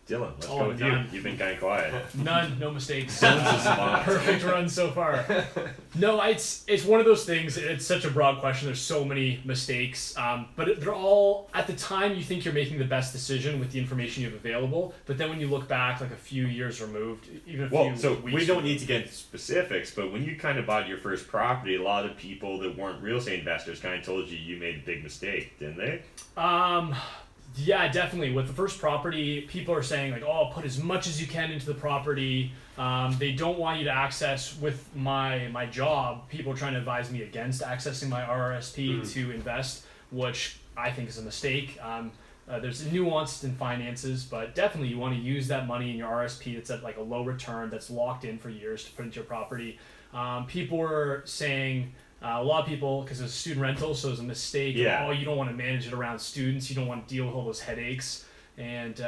Dylan, let's go with you. You've been kind of quiet. None, no mistakes. Dylan's Perfect run so far. No, it's one of those things. It's such a broad question. There's so many mistakes, but they're all at the time you think you're making the best decision with the information you have available. But then when you look back, like a few years removed, even a few weeks. We don't need to get into specifics, but when you kind of bought your first property, a lot of people that weren't real estate investors kind of told you made a big mistake, didn't they? Yeah, definitely. With the first property, people are saying like, "Oh, put as much as you can into the property." They don't want you to access with my job. People are trying to advise me against accessing my RRSP to invest, which I think is a mistake. There's nuance in finances, but definitely you want to use that money in your RRSP that's at like a low return that's locked in for years to put into your property. People were saying. A lot of people, because it's student rental, so it's a mistake. Yeah. Oh, you don't want to manage it around students. You don't want to deal with all those headaches. And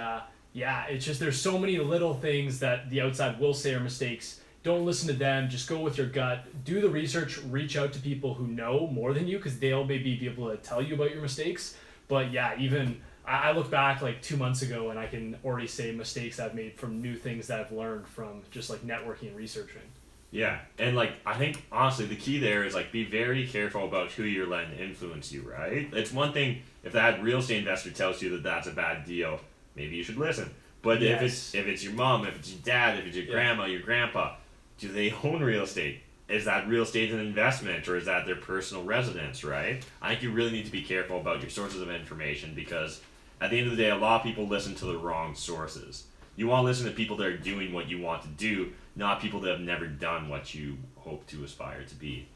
it's just there's so many little things that the outside will say are mistakes. Don't listen to them. Just go with your gut. Do the research. Reach out to people who know more than you, because they'll maybe be able to tell you about your mistakes. But yeah, even I look back like 2 months ago, and I can already say mistakes I've made from new things that I've learned from just like networking and researching. Yeah, and like I think honestly the key there is like be very careful about who you're letting influence you, right? It's one thing if that real estate investor tells you that that's a bad deal, maybe you should listen. But if it's your mom, if it's your dad, if it's your grandma, your grandpa, do they own real estate? Is that real estate an investment, or is that their personal residence, right? I think you really need to be careful about your sources of information, because at the end of the day, a lot of people listen to the wrong sources. You want to listen to people that are doing what you want to do, not people that have never done what you hope to aspire to be.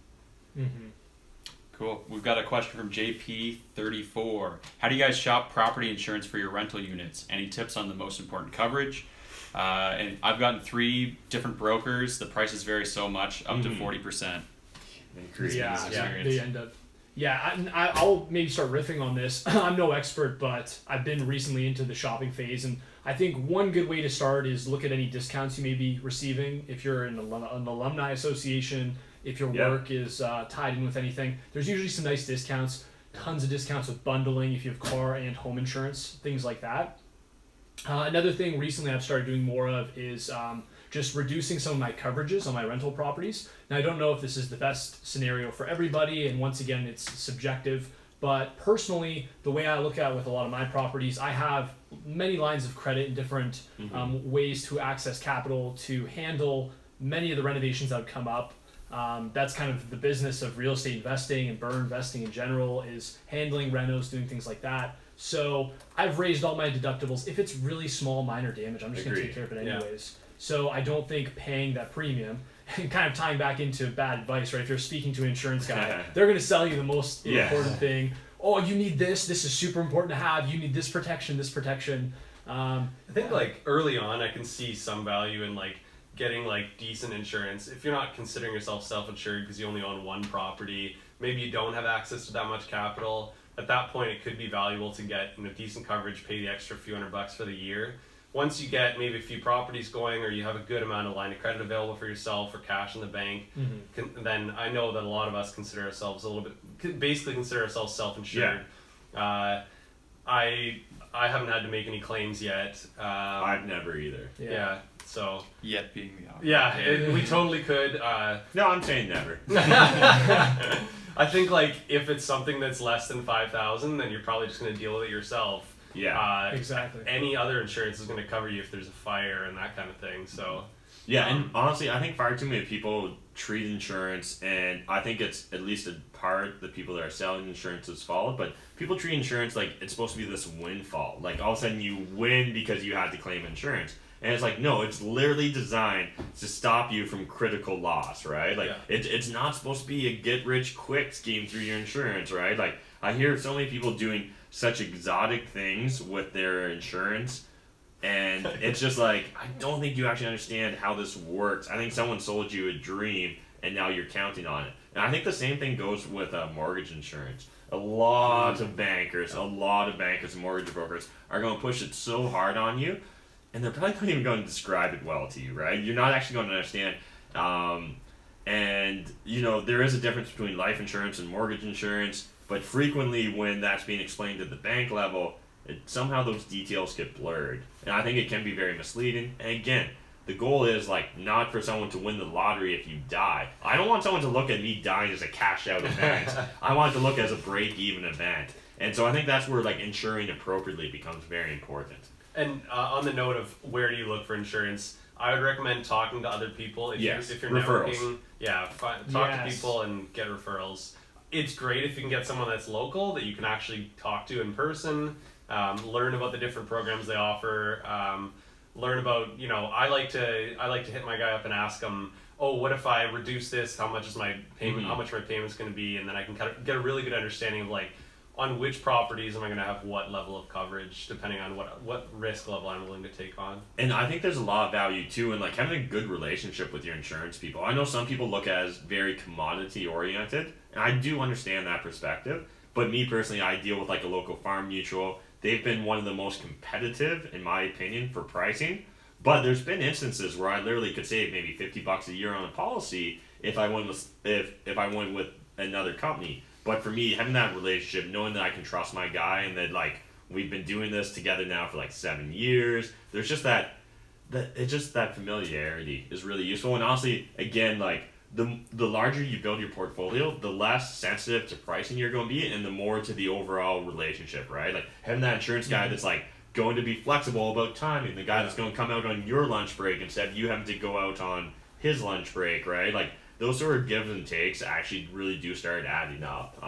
Mm-hmm. Cool. We've got a question from JP34. How do you guys shop property insurance for your rental units? Any tips on the most important coverage? And I've gotten 3 different brokers. The prices vary so much, up to 40%. They end up. Yeah, I'll maybe start riffing on this. I'm no expert, but I've been recently into the shopping phase, and I think one good way to start is look at any discounts you may be receiving. If you're in an alumni association, if your work is tied in with anything, there's usually some nice discounts, tons of discounts with bundling if you have car and home insurance, things like that. Another thing recently I've started doing more of is just reducing some of my coverages on my rental properties. Now, I don't know if this is the best scenario for everybody, and once again, it's subjective, but personally, the way I look at it with a lot of my properties, I have many lines of credit and different ways to access capital to handle many of the renovations that would come up. That's kind of the business of real estate investing and BRRRR investing in general, is handling renos, doing things like that. So I've raised all my deductibles. If it's really small, minor damage, I'm just going to take care of it anyways. So I don't think paying that premium, and kind of tying back into bad advice, right? If you're speaking to an insurance guy, they're going to sell you the most important thing. Oh, you need this. This is super important to have. You need this protection, this protection. I think like early on, I can see some value in like getting like decent insurance. If you're not considering yourself self-insured because you only own one property, maybe you don't have access to that much capital. At that point, it could be valuable to get decent coverage, pay the extra few $100 for the year. Once you get maybe a few properties going, or you have a good amount of line of credit available for yourself or cash in the bank, then I know that a lot of us consider ourselves basically consider ourselves self-insured. I haven't had to make any claims yet. I've never either. Yeah. So yet being the opposite. Yeah, we totally could. No, I'm saying never. I think like if it's something that's less than $5,000, then you're probably just going to deal with it yourself. Yeah, exactly. Any other insurance is going to cover you if there's a fire and that kind of thing. So yeah, and honestly, I think far too many people treat insurance, and I think it's at least a part the people that are selling insurance has followed, but people treat insurance like it's supposed to be this windfall. Like all of a sudden you win because you had to claim insurance. And it's like, no, it's literally designed to stop you from critical loss, right? Like, it's not supposed to be a get-rich-quick scheme through your insurance, right? Like, I hear so many people doing such exotic things with their insurance, and it's just like, I don't think you actually understand how this works. I think someone sold you a dream, and now you're counting on it. And I think the same thing goes with mortgage insurance. A lot of bankers and mortgage brokers are going to push it so hard on you, and they're probably not even going to describe it well to you, right? You're not actually going to understand. And, there is a difference between life insurance and mortgage insurance, but frequently when that's being explained at the bank level, somehow those details get blurred. And I think it can be very misleading. And again, the goal is not for someone to win the lottery if you die. I don't want someone to look at me dying as a cash out event. I want it to look as a break-even event. And so I think that's where insuring appropriately becomes very important. And on the note of where do you look for insurance, I would recommend talking to other people. If you're referrals. Networking, talk to people and get referrals. It's great if you can get someone that's local that you can actually talk to in person, learn about the different programs they offer, learn about, I like to hit my guy up and ask him, oh, what if I reduce this? How much is my payment? How much my payment's going to be? And then I can kind of get a really good understanding of on which properties am I going to have what level of coverage, depending on what risk level I'm willing to take on. And I think there's a lot of value too in having a good relationship with your insurance people. I know some people look at it as very commodity oriented, and I do understand that perspective. But me personally, I deal with a local farm mutual. They've been one of the most competitive, in my opinion, for pricing. But there's been instances where I literally could save maybe $50 a year on a policy if I went with another company. But for me, having that relationship, knowing that I can trust my guy and that we've been doing this together now for 7 years, there's just that familiarity is really useful. And honestly, again, the larger you build your portfolio, the less sensitive to pricing you're going to be, and the more to the overall relationship, right? Having that insurance guy that's going to be flexible about timing, the guy that's going to come out on your lunch break instead of you having to go out on his lunch break, right? Those sort of gives and takes actually really do start adding up.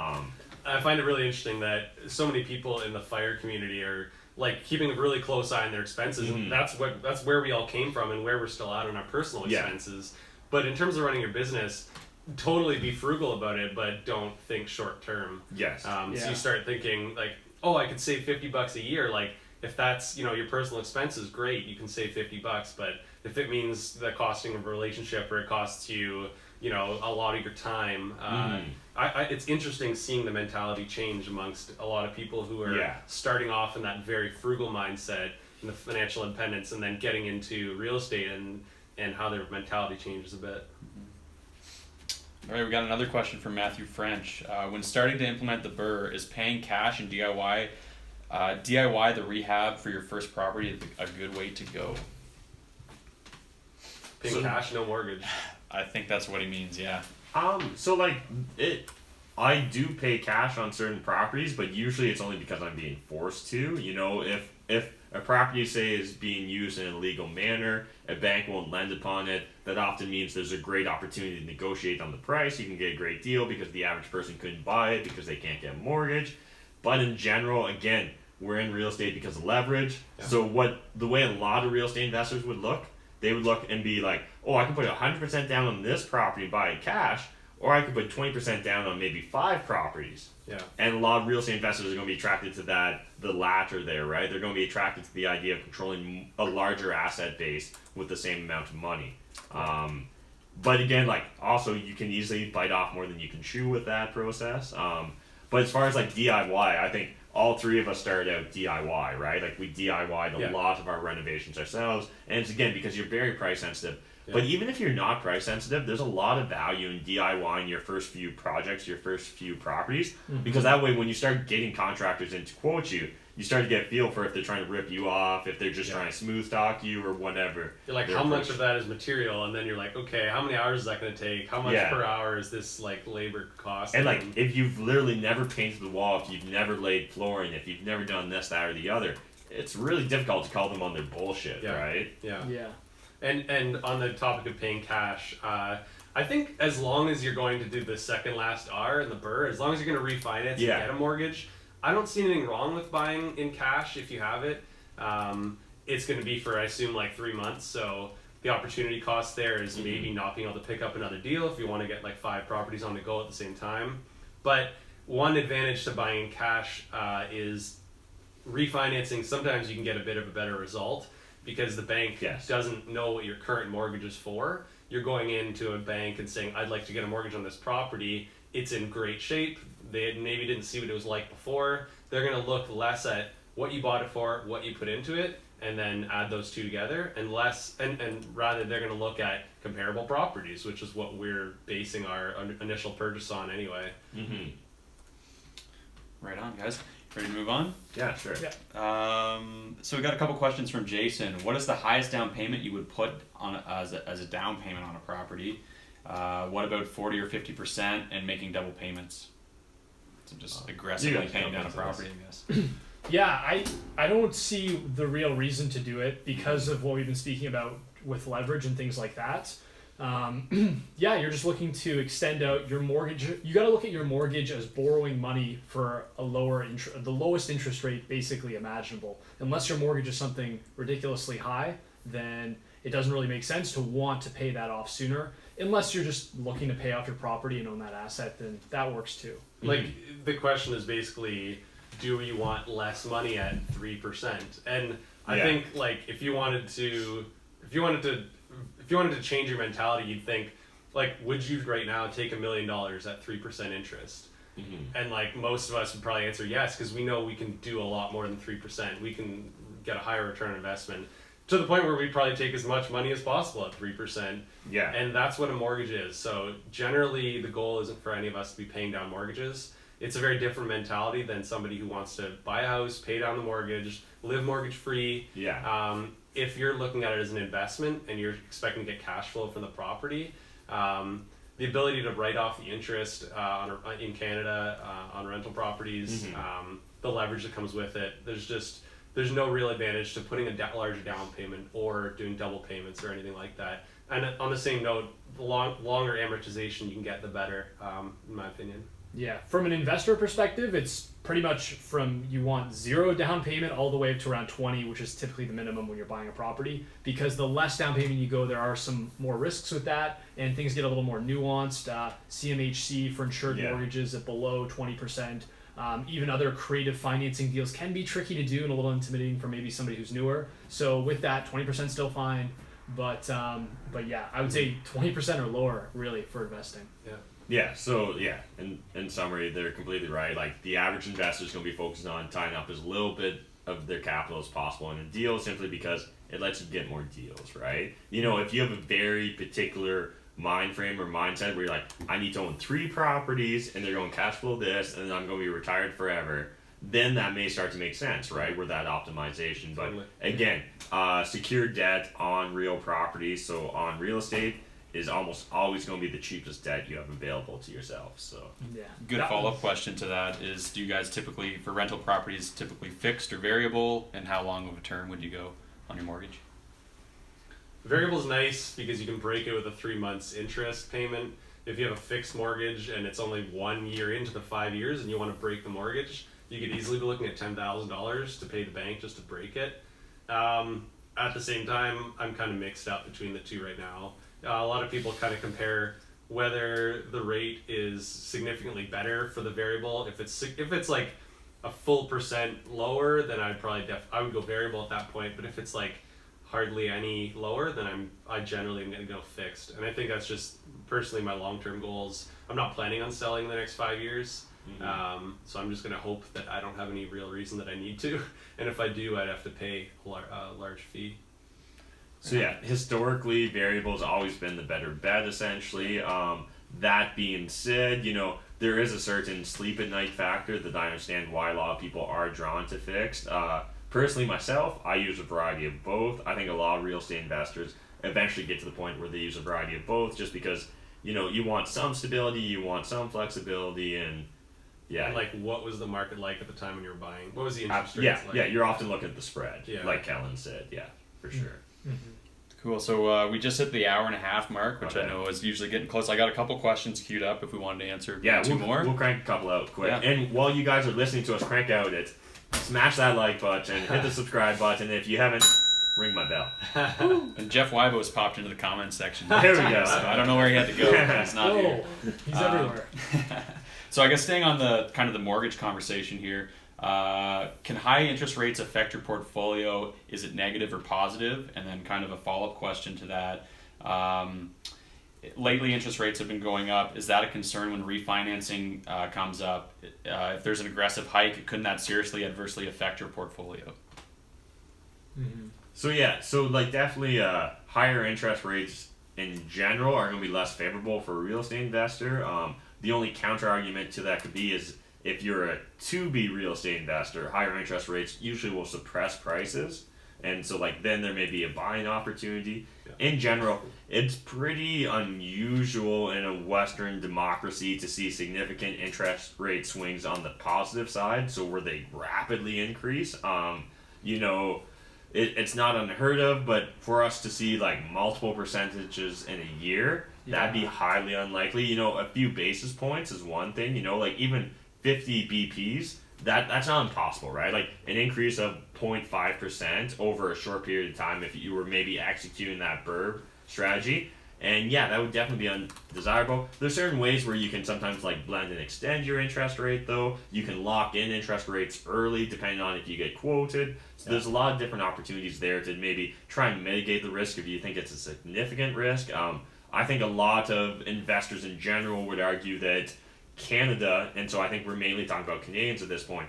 I find it really interesting that so many people in the fire community are like keeping a really close eye on their expenses. And that's where we all came from and where we're still at on our personal expenses. But in terms of running your business, totally be frugal about it, but don't think short term. Yes. So you start thinking like, oh, I could save $50 a year. Like if that's, you know, your personal expenses, great, you can save $50. But if it means the costing of a relationship, or it costs you, you know, a lot of your time, it's interesting seeing the mentality change amongst a lot of people who are starting off in that very frugal mindset in the financial independence, and then getting into real estate and how their mentality changes a bit. All right, we got another question from Matthew French. When starting to implement the BRRRR, is paying cash and DIY the rehab for your first property a good way to go? Paying cash, no mortgage. I think that's what he means, yeah. So like I do pay cash on certain properties, but usually it's only because I'm being forced to. You know, if a property, say, is being used in a legal manner, a bank won't lend upon it, that often means there's a great opportunity to negotiate on the price. You can get a great deal because the average person couldn't buy it because they can't get a mortgage. But in general, again, we're in real estate because of leverage. Yeah. So the way a lot of real estate investors would look, they would look and be like, oh, I can put 100% down on this property and buy it cash, or I could put 20% down on maybe 5 properties. Yeah. And a lot of real estate investors are going to be attracted to the latter there, right? They're going to be attracted to the idea of controlling a larger asset base with the same amount of money. But again, like, also you can easily bite off more than you can chew with that process. But as far as like DIY, I think all three of us started out DIY, right? Like we DIY'd a lot of our renovations ourselves. And it's again because you're very price sensitive. Yeah. But even if you're not price sensitive, there's a lot of value in DIYing your first few projects, your first few properties. Because that way when you start getting contractors in to quote you, you start to get a feel for if they're trying to rip you off, if they're just trying to smooth talk you or whatever. You're like, how much of that is material? And then you're like, okay, how many hours is that going to take? How much per hour is this like labor cost? And like, if you've literally never painted the wall, if you've never laid flooring, if you've never done this, that, or the other, it's really difficult to call them on their bullshit, right? Yeah. And on the topic of paying cash, I think as long as you're going to do the second last R in the BRRRR, as long as you're going to refinance and get a mortgage, I don't see anything wrong with buying in cash if you have it. It's going to be for, I assume, like 3 months. So the opportunity cost there is maybe not being able to pick up another deal if you want to get like 5 properties on the go at the same time. But one advantage to buying in cash is refinancing. Sometimes you can get a bit of a better result because the bank doesn't know what your current mortgage is for. You're going into a bank and saying, I'd like to get a mortgage on this property. It's in great shape. They maybe didn't see what it was like before. They're going to look less at what you bought it for, what you put into it, and then add those two together, and rather they're going to look at comparable properties, which is what we're basing our initial purchase on anyway. Right on, guys. Ready to move on? Yeah, sure. Yeah. So we got a couple questions from Jason. What is the highest down payment you would put on as a down payment on a property? What about 40 or 50% and making double payments? So just aggressively paying down a property, I guess. Yeah, I don't see the real reason to do it because of what we've been speaking about with leverage and things like that. You're just looking to extend out your mortgage. You got to look at your mortgage as borrowing money for the lowest interest rate basically imaginable. Unless your mortgage is something ridiculously high, then it doesn't really make sense to want to pay that off sooner. Unless you're just looking to pay off your property and own that asset, then that works too. Like the question is basically, do you want less money at 3%? And I think like if you wanted to change your mentality, you'd think like, would you right now take $1 million at 3% interest? And like most of us would probably answer yes, because we know we can do a lot more than 3%. We can get a higher return on investment to the point where we probably take as much money as possible at 3%. Yeah. And that's what a mortgage is. So generally the goal isn't for any of us to be paying down mortgages. It's a very different mentality than somebody who wants to buy a house, pay down the mortgage, live mortgage free. Yeah. If you're looking at it as an investment and you're expecting to get cash flow from the property, the ability to write off the interest in Canada on rental properties, the leverage that comes with it, there's no real advantage to putting a larger down payment or doing double payments or anything like that. And on the same note, the longer amortization you can get, the better, in my opinion. Yeah, from an investor perspective, it's pretty much from you want 0 down payment all the way up to around 20, which is typically the minimum when you're buying a property. Because the less down payment you go, there are some more risks with that, and things get a little more nuanced. CMHC for insured mortgages at below 20%. Even other creative financing deals can be tricky to do and a little intimidating for maybe somebody who's newer. So with that, 20% still fine, but yeah, I would say 20% or lower really for investing. Yeah. Yeah, so in summary, they're completely right. Like the average investor is going to be focused on tying up as little bit of their capital as possible in a deal, simply because it lets you get more deals, right? You know, if you have a very particular mind frame or mindset where you're like, I need to own 3 properties and they're going cash flow this, and then I'm going to be retired forever, then that may start to make sense, right? Where that optimization. But again, secured debt on real properties, so on real estate, is almost always going to be the cheapest debt you have available to yourself. So Yeah. Good follow-up question to that is, do you guys typically, for rental properties, typically fixed or variable, and how long of a term would you go on your mortgage? Variable is nice because you can break it with a 3 months interest payment. If you have a fixed mortgage and it's only 1 year into the 5 years and you want to break the mortgage, you could easily be looking at $10,000 to pay the bank just to break it. At the same time, I'm kind of mixed up between the two right now. A lot of people kind of compare whether the rate is significantly better for the variable. If it's like a full % lower, then I'd probably I would go variable at that point. But if it's like hardly any lower, then I generally am going to go fixed. And I think that's just personally my long-term goals. I'm not planning on selling in the next 5 years. So I'm just going to hope that I don't have any real reason that I need to. And if I do, I'd have to pay a large fee. So yeah, historically, variable's always been the better bet, essentially. That being said, you know, there is a certain sleep at night factor that I understand why a lot of people are drawn to fixed. Personally, myself, I use a variety of both. I think a lot of real estate investors eventually get to the point where they use a variety of both, just because, you know, you want some stability, you want some flexibility, and yeah. And like, what was the market like at the time when you were buying? What was the interest rate like? Yeah, you're often looking at the spread, Yeah. like Kellen said, yeah, for sure. Cool. So we just hit the hour-and-a-half mark, which Okay. I know is usually getting close. I got a couple questions queued up if we wanted to answer Yeah, two more. We'll crank a couple out quick. Yeah. And while you guys are listening to us crank out it, smash that like button, hit the subscribe button. If you haven't, ring my bell. And Jeff Wybo has popped into the comments section. There we go. So I don't know where he had to go, but he's not here. He's everywhere. So I guess staying on the kind of the mortgage conversation here, can high interest rates affect your portfolio? Is it negative or positive? And then kind of a follow-up question to that. Lately, interest rates have been going up. Is that a concern when refinancing comes up? If there's an aggressive hike, couldn't that seriously adversely affect your portfolio? So yeah, so like definitely higher interest rates in general are going to be less favorable for a real estate investor. The only counter argument to that could be is if you're a to-be real estate investor, higher interest rates usually will suppress prices. And so like then there may be a buying opportunity. Yeah. In general, it's pretty unusual in a Western democracy to see significant interest rate swings on the positive side. So where they rapidly increase, you know, it's not unheard of, but for us to see like multiple percentages in a year, that'd be highly unlikely. You know, a few basis points is one thing, you know, like even 50 BPs, that's not impossible, right? Like an increase of 0.5% over a short period of time if you were maybe executing that BRRRR strategy. And yeah, that would definitely be undesirable. There's certain ways where you can sometimes like blend and extend your interest rate though. You can lock in interest rates early depending on if you get quoted. So there's a lot of different opportunities there to maybe try and mitigate the risk if you think it's a significant risk. I think a lot of investors in general would argue that Canada, and so I think we're mainly talking about Canadians at this point,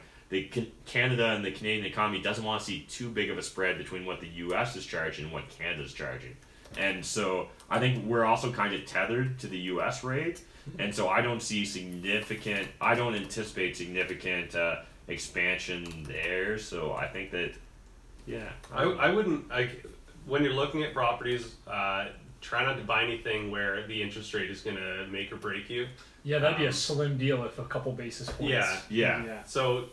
Canada and the Canadian economy doesn't want to see too big of a spread between what the US is charging and what Canada's charging. And so I think we're also kind of tethered to the US rate, and so I don't anticipate significant expansion there. So I think that, yeah. I wouldn't, like, when you're looking at properties, try not to buy anything where the interest rate is going to make or break you. Yeah, that'd be a slim deal if a couple basis points. Yeah. So,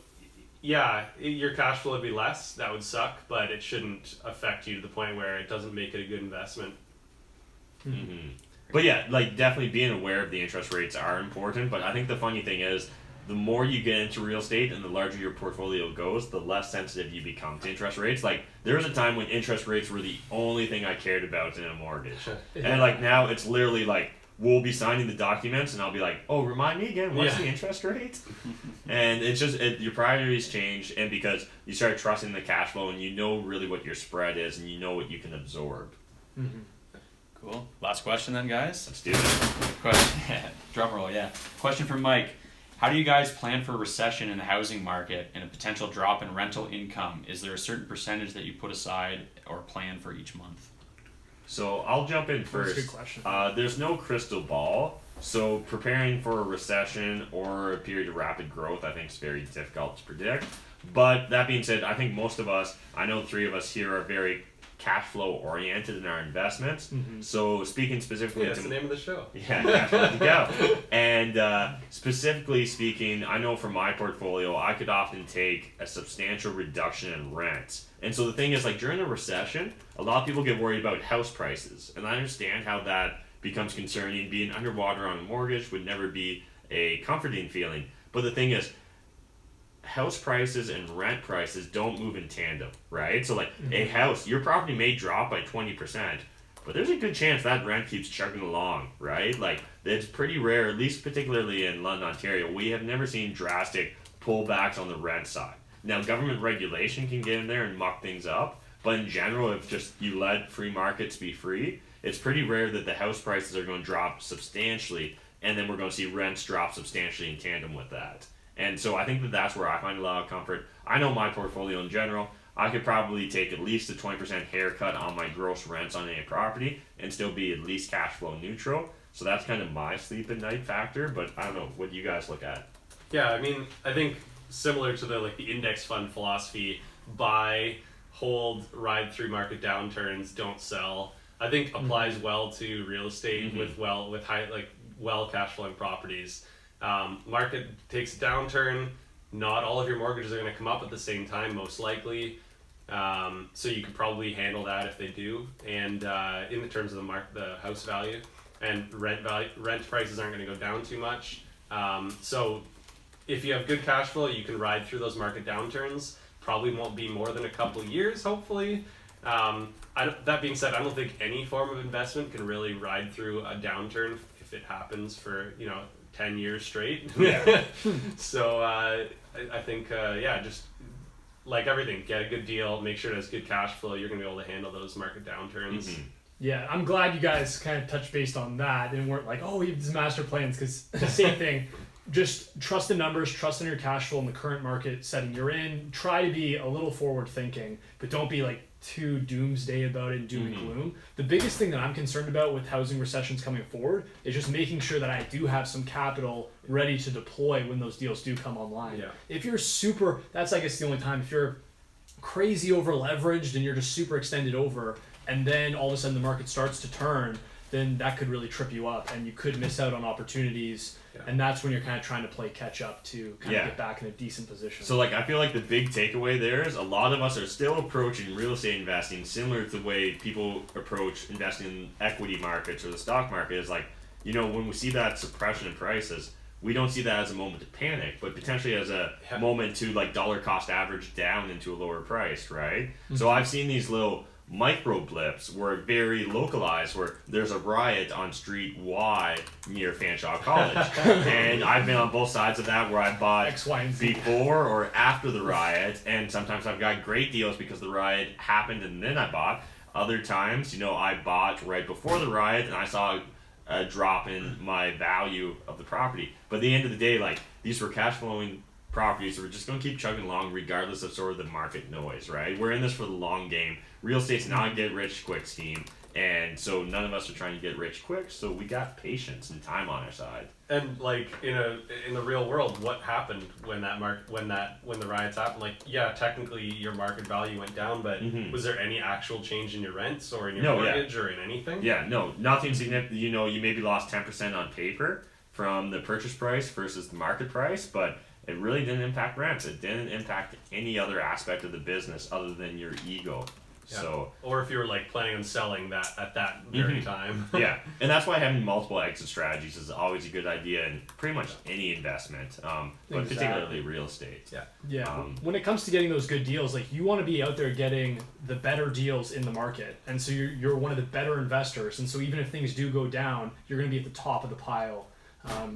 yeah, your cash flow would be less. That would suck, but it shouldn't affect you to the point where it doesn't make it a good investment. But yeah, like definitely being aware of the interest rates are important. But I think the funny thing is, the more you get into real estate and the larger your portfolio goes, the less sensitive you become to interest rates. Like there was a time when interest rates were the only thing I cared about in a mortgage, and like now it's literally like we'll be signing the documents and I'll be like, oh, remind me again, what's the interest rate? And it's just your priorities change, and because you start trusting the cash flow and you know really what your spread is and you know what you can absorb. Cool. Last question then, guys. Let's do it. Question. Drum roll, yeah. Question from Mike. How do you guys plan for a recession in the housing market and a potential drop in rental income? Is there a certain percentage that you put aside or plan for each month? So I'll jump in That's first. a good question. There's no crystal ball. So preparing for a recession or a period of rapid growth, I think is very difficult to predict. But that being said, I think most of us, I know 3 of us here are very cash flow oriented in our investments. So speaking specifically that's the name of the show. Yeah, cash flow to go. And specifically speaking, I know for my portfolio, I could often take a substantial reduction in rent. And so the thing is, like during a recession, a lot of people get worried about house prices. And I understand how that becomes concerning. Being underwater on a mortgage would never be a comforting feeling. But the thing is, house prices and rent prices don't move in tandem, right? So like a house, your property may drop by 20%, but there's a good chance that rent keeps chugging along, right? Like it's pretty rare, at least particularly in London, Ontario, we have never seen drastic pullbacks on the rent side. Now government regulation can get in there and muck things up, but in general, if just you let free markets be free, it's pretty rare that the house prices are going to drop substantially, and then we're going to see rents drop substantially in tandem with that. And so I think that that's where I find a lot of comfort. I know my portfolio in general, I could probably take at least a 20% haircut on my gross rents on any property and still be at least cash flow neutral. So that's kind of my sleep at night factor, but I don't know, what do you guys look at? Yeah, I mean, I think similar to the index fund philosophy, buy, hold, ride through market downturns, don't sell, I think applies well to real estate with well cash flowing properties. Market takes a downturn, not all of your mortgages are going to come up at the same time, most likely. So you could probably handle that if they do. And in the terms of the house value and rent prices aren't going to go down too much. So if you have good cash flow, you can ride through those market downturns. Probably won't be more than a couple of years, hopefully. That being said, I don't think any form of investment can really ride through a downturn if it happens for 10 years straight. Yeah. So I think just like everything, get a good deal, make sure it has good cash flow. You're gonna be able to handle those market downturns. Yeah, I'm glad you guys kind of touched based on that and weren't like, oh, we have these master plans, because the same thing. Just trust the numbers, trust in your cash flow in the current market setting you're in. Try to be a little forward thinking, but don't be like too doomsday about it and doom and gloom. The biggest thing that I'm concerned about with housing recessions coming forward is just making sure that I do have some capital ready to deploy when those deals do come online. Yeah. If you're that's I guess the only time, if you're crazy over leveraged and you're just super extended over, and then all of a sudden the market starts to turn, then that could really trip you up and you could miss out on opportunities. And that's when you're kind of trying to play catch up to kind of get back in a decent position. So like I feel like the big takeaway there is a lot of us are still approaching real estate investing similar to the way people approach investing in equity markets or the stock market. Is like, when we see that suppression in prices, we don't see that as a moment to panic, but potentially as a moment to like dollar cost average down into a lower price, right? So I've seen these little micro blips were very localized, where there's a riot on street Y near Fanshawe College. And I've been on both sides of that, where I bought X, Y, and Z. before or after the riot, and sometimes I've got great deals because the riot happened and then I bought. Other times, I bought right before the riot and I saw a drop in my value of the property. But at the end of the day, like, these were cash flowing properties that were just going to keep chugging along regardless of sort of the market noise, right? We're in this for the long game. Real estate's not a get rich quick scheme, and so none of us are trying to get rich quick, so we got patience and time on our side. And like in the real world, what happened when the riots happened? Like, yeah, technically your market value went down, but was there any actual change in your rents or in your mortgage or in anything? Yeah, no, nothing significant. You maybe lost 10% on paper from the purchase price versus the market price, but it really didn't impact rents. It didn't impact any other aspect of the business other than your ego. Yeah. So or if you were like planning on selling that at that very Mhm. time. yeah, and that's why having multiple exit strategies is always a good idea in pretty much any investment, but Exactly. particularly real estate. Yeah. Um, When it comes to getting those good deals, like you want to be out there getting the better deals in the market, and so you're one of the better investors. And so even if things do go down, you're going to be at the top of the pile.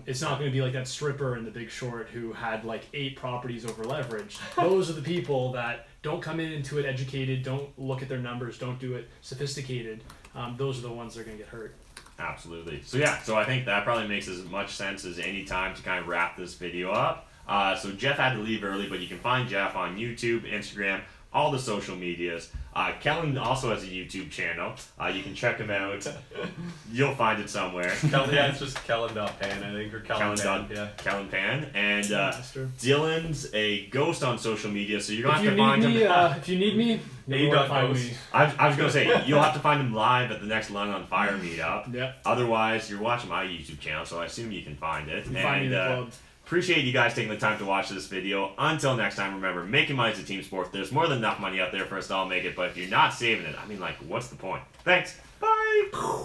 It's not going to be like that stripper in The Big Short who had like 8 properties over leveraged. Those are the people that don't come into it educated, don't look at their numbers, don't do it sophisticated. Those are the ones that are going to get hurt. Absolutely. So yeah, so I think that probably makes as much sense as any time to kind of wrap this video up. So Jeff had to leave early, but you can find Jeff on YouTube, Instagram, all the social medias. Kellen also has a YouTube channel. You can check him out. You'll find it somewhere. Yeah, it's just Kellen.pan, I think, or Kellen Pan. Yeah. Kellen Pan. And Master. Dylan's a ghost on social media, so you're going If to have you to find need me, him. if you need me, you know where to find me. I was going to say, you'll have to find him live at the next Lung on Fire meetup. Yep. Otherwise, you're watching my YouTube channel, so I assume you can find it. You can find me in the club. Appreciate you guys taking the time to watch this video. Until next time, remember, making money is a team sport. There's more than enough money out there for us to all make it, but if you're not saving it, I mean, like, what's the point? Thanks. Bye.